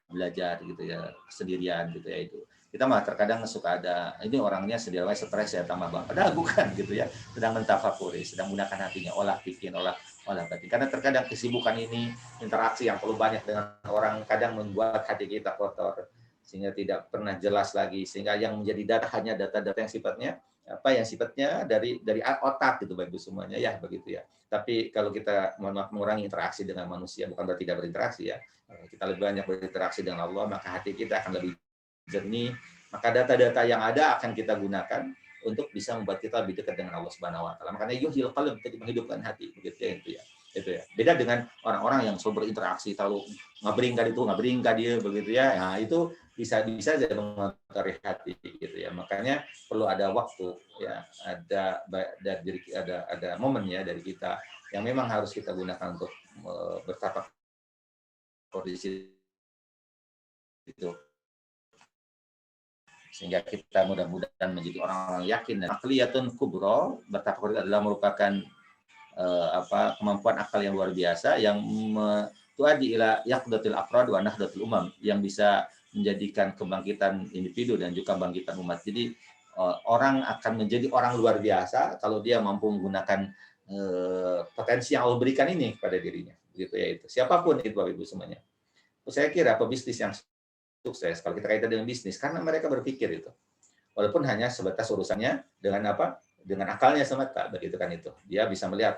S1: belajar gitu ya sendirian gitu ya itu. Kita malah terkadang suka ada ini orangnya sendirian stres ya tambah bang. Padahal bukan gitu ya. Sedang mentafakuri, sedang menggunakan hatinya, olah pikir, olah batin. Karena terkadang kesibukan ini, interaksi yang perlu banyak dengan orang kadang membuat hati kita kotor sehingga tidak pernah jelas lagi, sehingga yang menjadi data hanya data-data yang sifatnya dari otak gitu Bapak Ibu semuanya ya begitu ya. Tapi kalau kita mengurangi interaksi dengan manusia, bukan berarti tidak berinteraksi ya, kita lebih banyak berinteraksi dengan Allah, maka hati kita akan lebih jernih, maka data-data yang ada akan kita gunakan untuk bisa membuat kita lebih dekat dengan Allah Subhanahu wa taala. Makanya yuhyil qalb, menghidupkan hati begitu ya itu ya. Itu ya. Beda dengan orang-orang yang selalu berinteraksi, terlalu ngaberingkan dia begitu ya. Nah, itu bisa jadi mengotori hati gitu ya. Makanya perlu ada waktu ya, ada momen ya dari kita yang memang harus kita gunakan untuk bertafakkur di situ. Sehingga kita mudah-mudahan menjadi orang-orang yakin dan akliyatun kubro. Bertafakkur adalah merupakan kemampuan akal yang luar biasa yang tuadi ila yaqdatul afrad wa nahdatul umam, yang bisa menjadikan kebangkitan individu dan juga kebangkitan umat. Jadi orang akan menjadi orang luar biasa kalau dia mampu menggunakan potensi yang Allah berikan ini kepada dirinya. Gitu ya itu. Siapapun itu Bapak Ibu semuanya. Saya kira pebisnis yang sukses kalau kita kaitan dengan bisnis karena mereka berpikir itu. Walaupun hanya sebatas urusannya dengan dengan akalnya semata begitu kan itu. Dia bisa melihat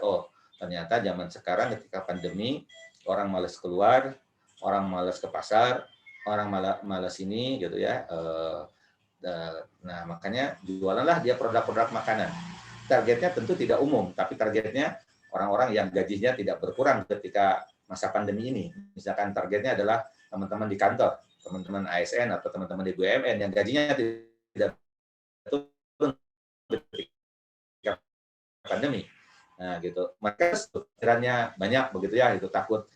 S1: ternyata zaman sekarang ketika pandemi orang malas keluar, orang malas ke pasar, orang malas ini gitu ya. Nah, makanya jualanlah dia produk-produk makanan. Targetnya tentu tidak umum, tapi targetnya orang-orang yang gajinya tidak berkurang ketika masa pandemi ini. Misalkan targetnya adalah teman-teman di kantor, teman-teman ASN atau teman-teman di BUMN yang gajinya tidak turun ketika pandemi. Nah, gitu. Maka pikirannya banyak begitu ya, itu takut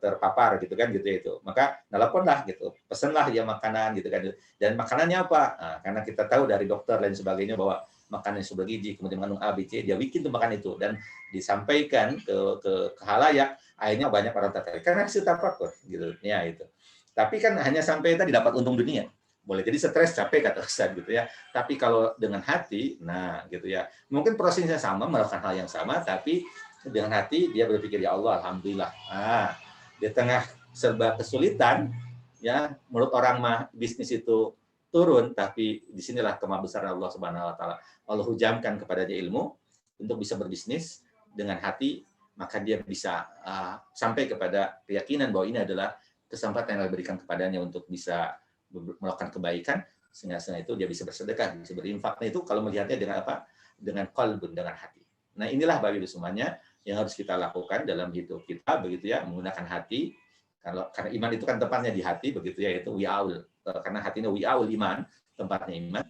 S1: terpapar gitu kan gitu ya itu. Maka teleponlah gitu, pesenlah ya makanan gitu kan. Dan makanannya apa? Nah, karena kita tahu dari dokter dan sebagainya bahwa makanan yang bergizi kemudian mengandung A, B, C, dia bikin tuh makan itu dan disampaikan ke halayak, akhirnya banyak orang tertarik karena hasil tafakur gitu ya itu. Tapi kan hanya sampai tadi dapat untung dunia. Boleh jadi stres, capek kata Ustaz gitu ya. Tapi kalau dengan hati, nah gitu ya. Mungkin prosesnya sama, melakukan hal yang sama, tapi dengan hati dia berpikir ya Allah, alhamdulillah. Di tengah serba kesulitan, ya menurut orang mah bisnis itu turun, tapi disinilah kemahabesaran Allah Subhanahu Wa Taala. Allah hujamkan kepadanya ilmu untuk bisa berbisnis dengan hati, maka dia bisa sampai kepada keyakinan bahwa ini adalah kesempatan yang diberikan kepadanya untuk bisa melakukan kebaikan, setengah-setengah itu dia bisa bersedekah, bisa berinfak. Nah itu kalau melihatnya dengan apa? Dengan qalbun, dengan hati. Nah inilah Bapak Ibu semuanya yang harus kita lakukan dalam hidup kita, begitu ya, menggunakan hati. Karena iman itu kan tempatnya di hati, begitu ya, itu wi'aul. Karena hatinya wi'aul iman, tempatnya iman.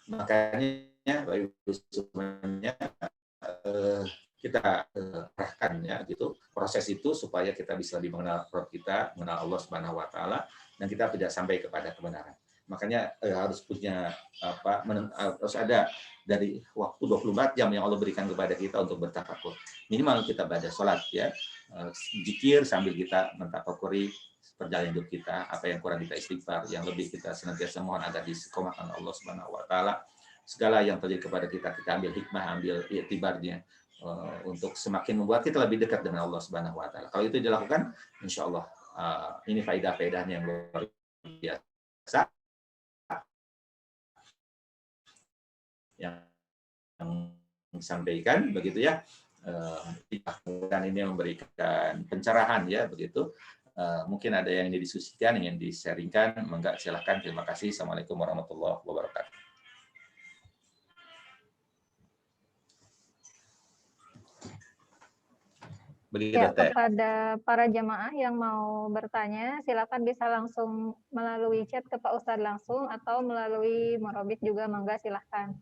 S1: Makanya Bapak Ibu semuanya kita arahkan ya gitu proses itu supaya kita bisa lebih mengenal Rabb kita, mengenal Allah Subhanahu wa taala, dan kita tidak sampai kepada kebenaran. Makanya harus punya harus ada dari waktu 24 jam yang Allah berikan kepada kita untuk bertafakur. Minimal kita baca salat ya, zikir sambil kita mentafakuri perjalanan hidup kita, apa yang kurang kita istighfar, yang lebih kita senantiasa mohon agar diistiqomahkan Allah Subhanahu wa taala. Segala yang terjadi kepada kita ambil hikmah, ambil iktibarnya untuk semakin membuat kita lebih dekat dengan Allah Subhanahu wa taala. Kalau itu dilakukan, insya Allah ini faedah-faedahnya yang luar biasa yang disampaikan begitu ya. Dan ini memberikan pencerahan ya begitu. Mungkin ada yang ingin didiskusikan, ingin di-sharingkan, monggo silakan. Terima kasih. Assalamualaikum warahmatullahi wabarakatuh. Begitu,
S3: ya, kepada para jamaah yang mau bertanya, silakan bisa langsung melalui chat ke Pak Ustadz langsung atau melalui Morobit juga, mangga silakan.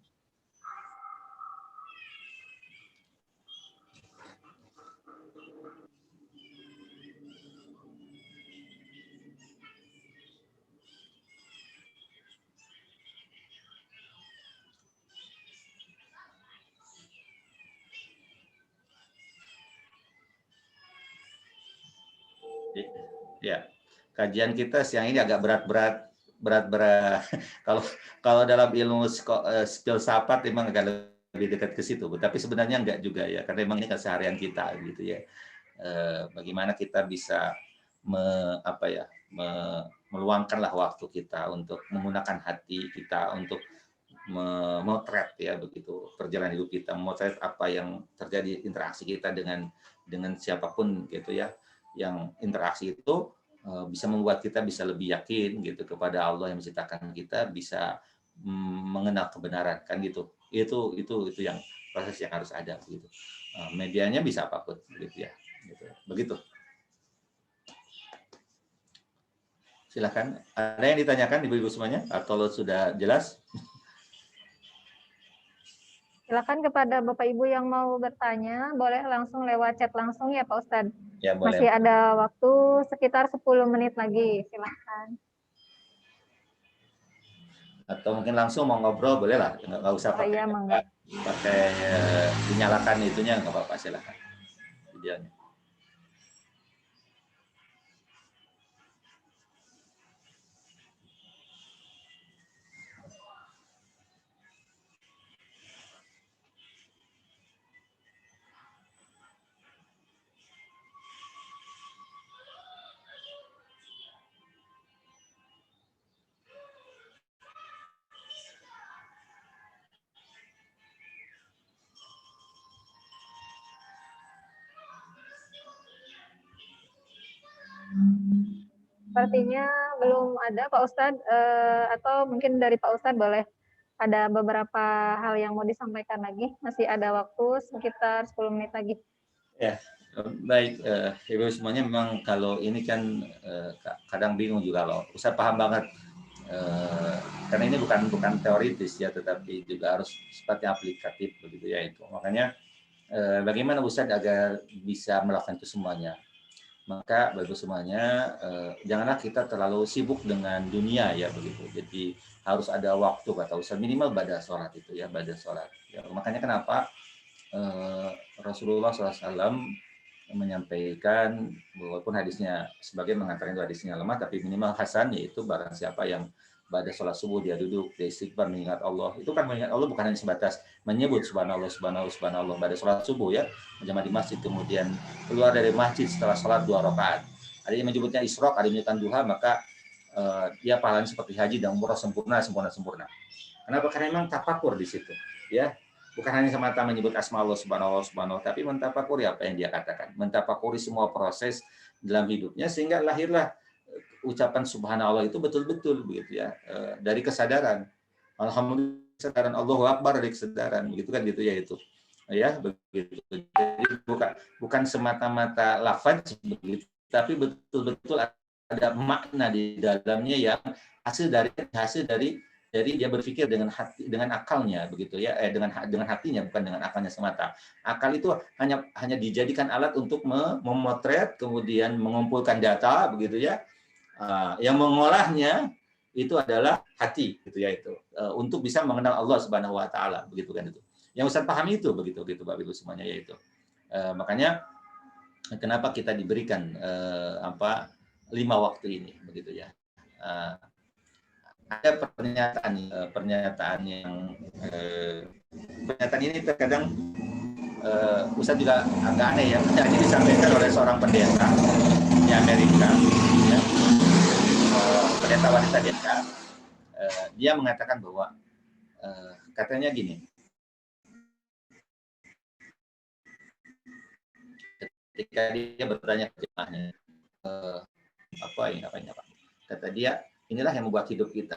S1: Ya, kajian kita siang ini agak berat. Kalau dalam ilmu filsafat memang agak lebih dekat ke situ, tapi sebenarnya enggak juga ya, karena memang ini keseharian kita gitu ya. Bagaimana kita bisa meluangkanlah waktu kita untuk menggunakan hati kita untuk memotret ya begitu perjalanan hidup kita, memotret apa yang terjadi interaksi kita dengan siapapun gitu ya, yang interaksi itu bisa membuat kita bisa lebih yakin gitu kepada Allah yang menciptakan kita, bisa mengenal kebenaran kan gitu. Itu yang proses yang harus ada gitu. Medianya bisa apapun gitu ya. Gitu. Begitu. Silakan. Ada yang ditanyakan Ibu-ibu semuanya atau sudah jelas?
S3: Silakan kepada Bapak Ibu yang mau bertanya, boleh langsung lewat chat langsung ya Pak Ustadz.
S1: Ya, boleh.
S3: Masih ada waktu sekitar 10 menit lagi, silakan.
S1: Atau mungkin langsung mau ngobrol boleh lah, nggak usah pakai dinyalakan itunya, nggak apa-apa, silakan videonya.
S3: Sepertinya belum ada Pak Ustadz, atau mungkin dari Pak Ustadz boleh ada beberapa hal yang mau disampaikan lagi. Masih ada waktu sekitar 10 menit lagi.
S1: Ya, baik Ibu semuanya, memang kalau ini kan kadang bingung juga loh. Ustaz paham banget karena ini bukan teoritis ya, tetapi juga harus sifatnya aplikatif begitu ya itu. Makanya bagaimana Ustaz agar bisa melakukan itu semuanya? Maka bagi semuanya janganlah kita terlalu sibuk dengan dunia ya begitu. Jadi harus ada waktu kata Ustaz minimal pada sholat itu ya, pada sholat. Ya, makanya kenapa Rasulullah SAW menyampaikan, walaupun hadisnya sebagai mengatakan itu hadisnya lemah, tapi minimal hasan, yaitu barang siapa yang pada sholat subuh dia duduk, dia istighfar mengingat Allah. Itu kan mengingat Allah bukan hanya sebatas menyebut subhanallah, subhanallah, subhanallah pada sholat subuh ya, berjamaah di masjid, kemudian keluar dari masjid setelah sholat 2 rakaat. Ada yang menyebutnya isyraq, ada yang menyebutkan duha, maka dia pahalanya seperti haji dan umrah sempurna. Kenapa? Karena memang tafakur di situ, ya. Bukan hanya semata menyebut asma Allah subhanahu, tapi mentafakuri apa yang dia katakan, mentafakuri semua proses dalam hidupnya, sehingga lahirlah ucapan subhanallah itu betul-betul begitu ya, dari kesadaran. Alhamdulillah kesadaran, Allahu Akbar dari kesadaran, begitu kan gitu ya itu. Ya, begitu. Jadi bukan semata-mata lafaz begitu, tapi betul-betul ada makna di dalamnya yang hasil dari dia berpikir dengan hati, dengan akalnya begitu ya, dengan hatinya, bukan dengan akalnya semata. Akal itu hanya dijadikan alat untuk memotret, kemudian mengumpulkan data begitu ya. Yang mengolahnya itu adalah hati gitu ya, itu untuk bisa mengenal Allah Subhanahu wa taala, begitu kan itu. Yang Ustaz pahami itu begitu Bapak Ibu semuanya, yaitu makanya kenapa kita diberikan 5 waktu ini begitu ya. Ada pernyataan ini terkadang Ustaz juga agak aneh ya. Ini disampaikan oleh seorang pendeta di Amerika ya. Pendeta wanita dia mengatakan bahwa katanya gini, ketika dia bertanya ke jemaahnya, apa kata dia, inilah yang membuat hidup kita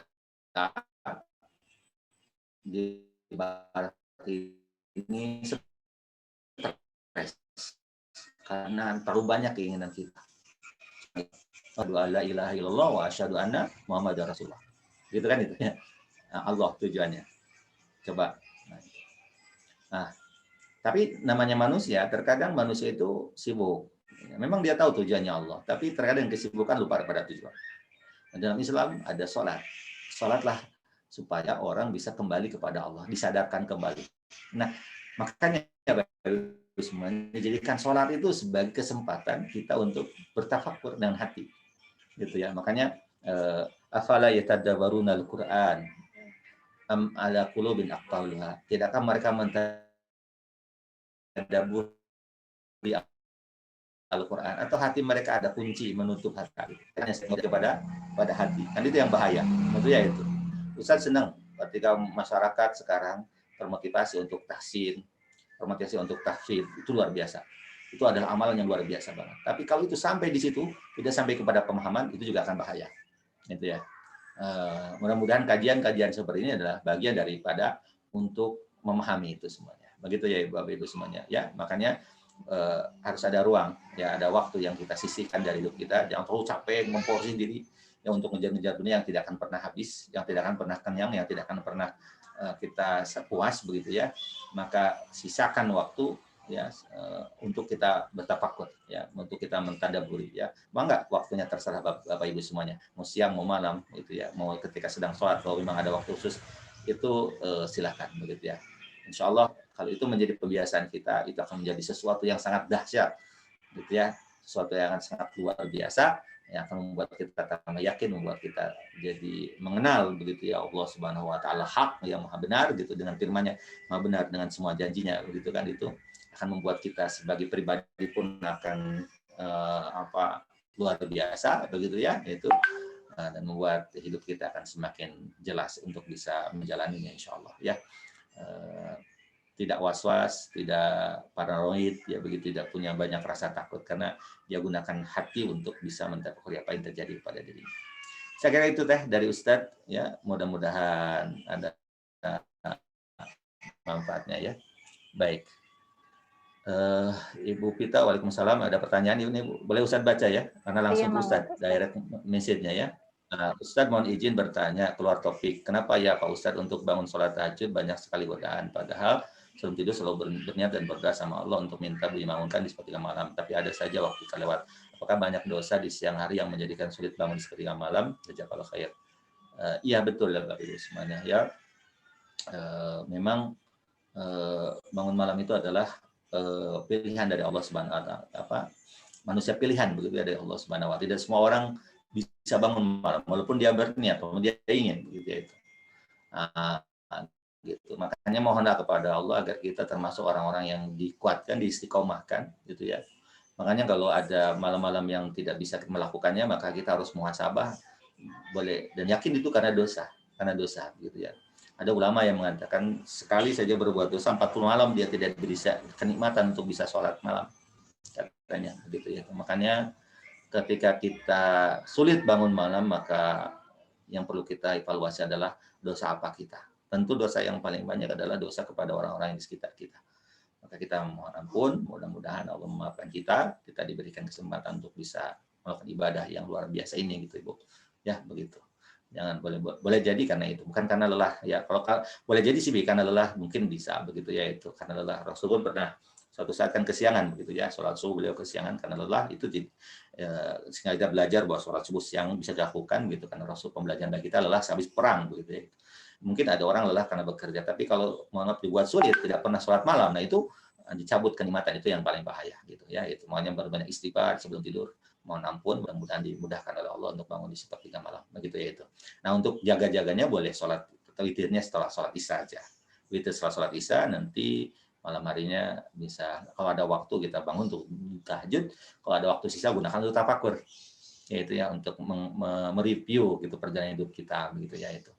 S1: di barat ini stres karena terlalu banyak keinginan kita. Asyhadu alla ilaha illallah wa asyhadu anna Muhammadar Rasulullah. Gitu kan itu ya. Allah tujuannya. Coba. Nah, tapi namanya manusia, terkadang manusia itu sibuk. Memang dia tahu tujuannya Allah, tapi terkadang kesibukan lupa pada tujuan. Dalam Islam ada sholat. Sholatlah supaya orang bisa kembali kepada Allah, disadarkan kembali. Nah, makanya semuanya jadikan sholat itu sebagai kesempatan kita untuk bertafakur dengan hati. Gitu ya. Makanya afala yatadabbaruna al-Qur'an am ala qulubin aqfalha. Tidakkah mereka mentadabburi Al-Quran, atau hati mereka ada kunci menutup hati, hanya kepada hati. Kan itu yang bahaya. Tentu ya itu. Ustaz senang ketika masyarakat sekarang termotivasi untuk tahsin, termotivasi untuk tahfidz, itu luar biasa. Itu adalah amalan yang luar biasa banget. Tapi kalau itu sampai di situ, tidak sampai kepada pemahaman, itu juga akan bahaya. Itu ya. Mudah-mudahan kajian-kajian seperti ini adalah bagian daripada untuk memahami itu semuanya. Begitu ya Bapak Ibu semuanya. Ya, makanya harus ada ruang, ya ada waktu yang kita sisihkan dari hidup kita. Jangan terlalu capek memporsi diri ya untuk ngejar-ngejar dunia yang tidak akan pernah habis, yang tidak akan pernah kenyang, yang tidak akan pernah kita puas begitu ya. Maka sisakan waktu ya untuk kita bertafakur ya, untuk kita mentadabburi ya. Mau nggak waktunya terserah Bapak Ibu semuanya, mau siang mau malam gitu ya, mau ketika sedang sholat kalau memang ada waktu khusus itu silakan begitu ya. Insya Allah kalau itu menjadi kebiasaan kita, itu akan menjadi sesuatu yang sangat dahsyat gitu ya, sesuatu yang sangat luar biasa yang akan membuat kita tambah yakin, membuat kita jadi mengenal begitu ya Allah Subhanahu wa taala hak yang maha benar gitu, dengan firman-Nya maha benar, dengan semua janjinya begitu kan. Itu akan membuat kita sebagai pribadi pun akan luar biasa begitu ya, itu dan membuat hidup kita akan semakin jelas untuk bisa menjalaninya insya Allah ya. Tidak was-was, tidak paranoid, ya begitu, tidak punya banyak rasa takut karena dia gunakan hati untuk bisa mentafakuri apa yang terjadi pada dirinya. Saya kira itu teh dari Ustadz ya, mudah-mudahan ada manfaatnya ya. Baik. Ibu Pita, waalaikumsalam, ada pertanyaan ini boleh Ustadz baca ya, karena langsung Ustadz direct message-nya ya. Ustadz mohon izin bertanya, keluar topik, kenapa ya Pak Ustadz untuk bangun sholat tahajud banyak sekali godaan, padahal sebelum tidur selalu berniat dan berdoa sama Allah untuk minta dibangunkan di sepertiga malam, tapi ada saja waktu kelewat. Apakah banyak dosa di siang hari yang menjadikan sulit bangun di sepertiga malam? Jazakallahu khair. Iya betul ya Bapak Ibu semuanya ya. Memang bangun malam itu adalah pilihan dari Allah Subhanahu wa taala, manusia pilihan begitu ya dari Allah Subhanahu wa taala. Tidak semua orang bisa bangun malam walaupun dia berniat, walaupun dia ingin begitu ya itu. Gitu. Makanya mohonlah kepada Allah agar kita termasuk orang-orang yang dikuatkan, diistiqomahkan gitu ya. Makanya kalau ada malam-malam yang tidak bisa melakukannya, maka kita harus muhasabah, boleh, dan yakin itu karena dosa gitu ya. Ada ulama yang mengatakan sekali saja berbuat dosa 40 malam dia tidak bisa kenikmatan untuk bisa sholat malam katanya begitu ya. Makanya ketika kita sulit bangun malam, maka yang perlu kita evaluasi adalah dosa apa kita. Tentu dosa yang paling banyak adalah dosa kepada orang-orang di sekitar kita. Maka kita mohon ampun, mudah-mudahan Allah memaafkan kita diberikan kesempatan untuk bisa melakukan ibadah yang luar biasa ini gitu Ibu. Ya, begitu. Jangan boleh jadi karena itu, bukan karena lelah ya. Kalau boleh jadi sih karena lelah mungkin bisa begitu ya, itu karena lelah. Rasulullah pernah suatu saat kan kesiangan begitu ya, sholat subuh beliau kesiangan karena lelah, itu sehingga kita belajar bahwa sholat subuh siang bisa dilakukan gitu, karena Rasul pembelajaran bagi kita lelah habis perang begitu ya. Mungkin ada orang lelah karena bekerja, tapi kalau maaf dibuat sulit, tidak pernah sholat malam, nah itu dicabut kenikmatan, itu yang paling bahaya gitu ya. Itu makanya berbanyak istighfar sebelum tidur, mohon ampun, mudah-mudahan dimudahkan oleh Allah untuk bangun di sepertiga malam begitu ya itu. Nah untuk jaga-jaganya boleh sholat witirnya setelah sholat isya aja, witir setelah sholat isya, nanti malam harinya bisa kalau ada waktu kita bangun untuk tahajud, kalau ada waktu sisa gunakan untuk tafakur, yaitu ya untuk mereview gitu perjalanan hidup kita begitu ya, itu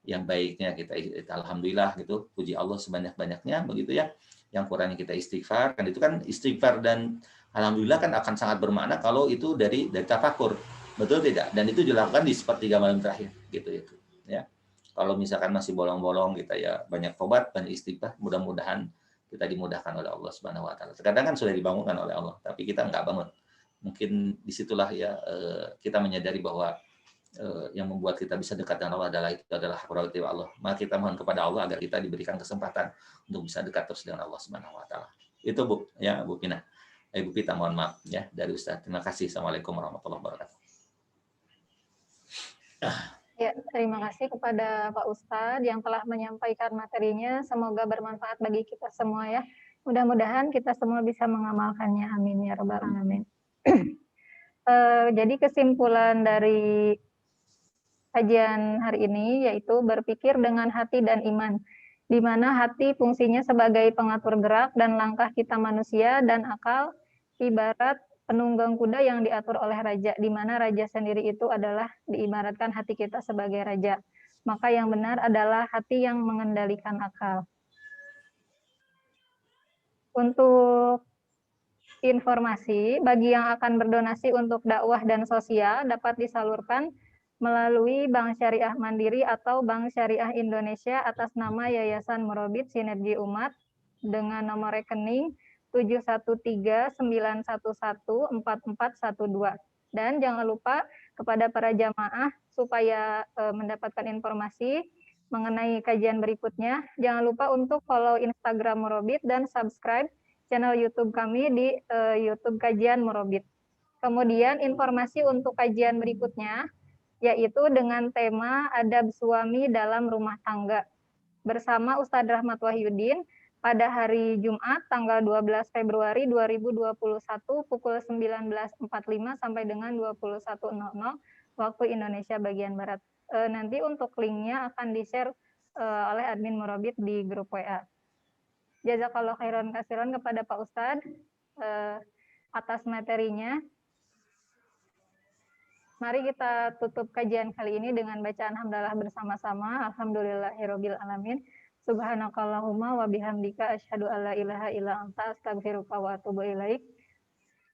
S1: yang baiknya kita alhamdulillah gitu, puji Allah sebanyak-banyaknya begitu ya, yang kurangnya kita istighfar, kan itu kan istighfar dan alhamdulillah kan akan sangat bermakna kalau itu dari tafakur, betul tidak? Dan itu dilakukan di sepertiga malam terakhir gitu ya. Kalau misalkan masih bolong-bolong kita ya banyak tobat, banyak istighfar, mudah-mudahan kita dimudahkan oleh Allah Subhanahu wa taala. Terkadang kan sudah dibangunkan oleh Allah, tapi kita nggak bangun. Mungkin disitulah ya kita menyadari bahwa yang membuat kita bisa dekat dengan Allah adalah hak prerogatif Allah. Maka kita mohon kepada Allah agar kita diberikan kesempatan untuk bisa dekat terus dengan Allah Subhanahu wa taala. Itu Bu, ya Bu Pina. Ibu Pita, mohon maaf ya dari Ustaz. Terima kasih. Assalamualaikum warahmatullahi wabarakatuh.
S3: Ya, terima kasih kepada Pak Ustadz yang telah menyampaikan materinya. Semoga bermanfaat bagi kita semua ya. Mudah-mudahan kita semua bisa mengamalkannya. Amin ya rabbal alamin. Jadi kesimpulan dari kajian hari ini yaitu berpikir dengan hati dan iman, di mana hati fungsinya sebagai pengatur gerak dan langkah kita manusia, dan akal ibarat penunggang kuda yang diatur oleh raja, di mana raja sendiri itu adalah diibaratkan hati kita sebagai raja. Maka yang benar adalah hati yang mengendalikan akal. Untuk informasi, bagi yang akan berdonasi untuk dakwah dan sosial dapat disalurkan melalui Bank Syariah Mandiri atau Bank Syariah Indonesia atas nama Yayasan Murabit Sinergi Umat dengan nomor rekening 71391144412. Dan jangan lupa kepada para jamaah supaya mendapatkan informasi mengenai kajian berikutnya, jangan lupa untuk follow Instagram Murabit dan subscribe channel YouTube kami di YouTube Kajian Murabit. Kemudian informasi untuk kajian berikutnya yaitu dengan tema adab suami dalam rumah tangga bersama Ustadz Rahmat Wahyudin pada hari Jumat tanggal 12 Februari 2021 pukul 19.45 sampai dengan 21.00 waktu Indonesia bagian Barat. Nanti untuk linknya akan di-share oleh admin Murabit di grup WA. Jazakallah khairan kasiran kepada Pak Ustadz atas materinya. Mari kita tutup kajian kali ini dengan bacaan hamdalah bersama-sama. Alhamdulillahirabbil alamin. Subhanakallahumma wa bihamdika asyhadu alla ilaha illa anta astaghfiruka wa atubu ilaik.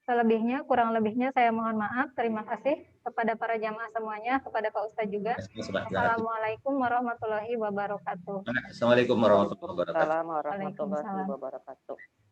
S3: Selebihnya, kurang lebihnya saya mohon maaf. Terima kasih kepada para jamaah semuanya, kepada Pak Ustadz juga. Assalamualaikum warahmatullahi wabarakatuh.
S1: Assalamualaikum warahmatullahi wabarakatuh.
S4: Waalaikumsalam warahmatullahi wabarakatuh.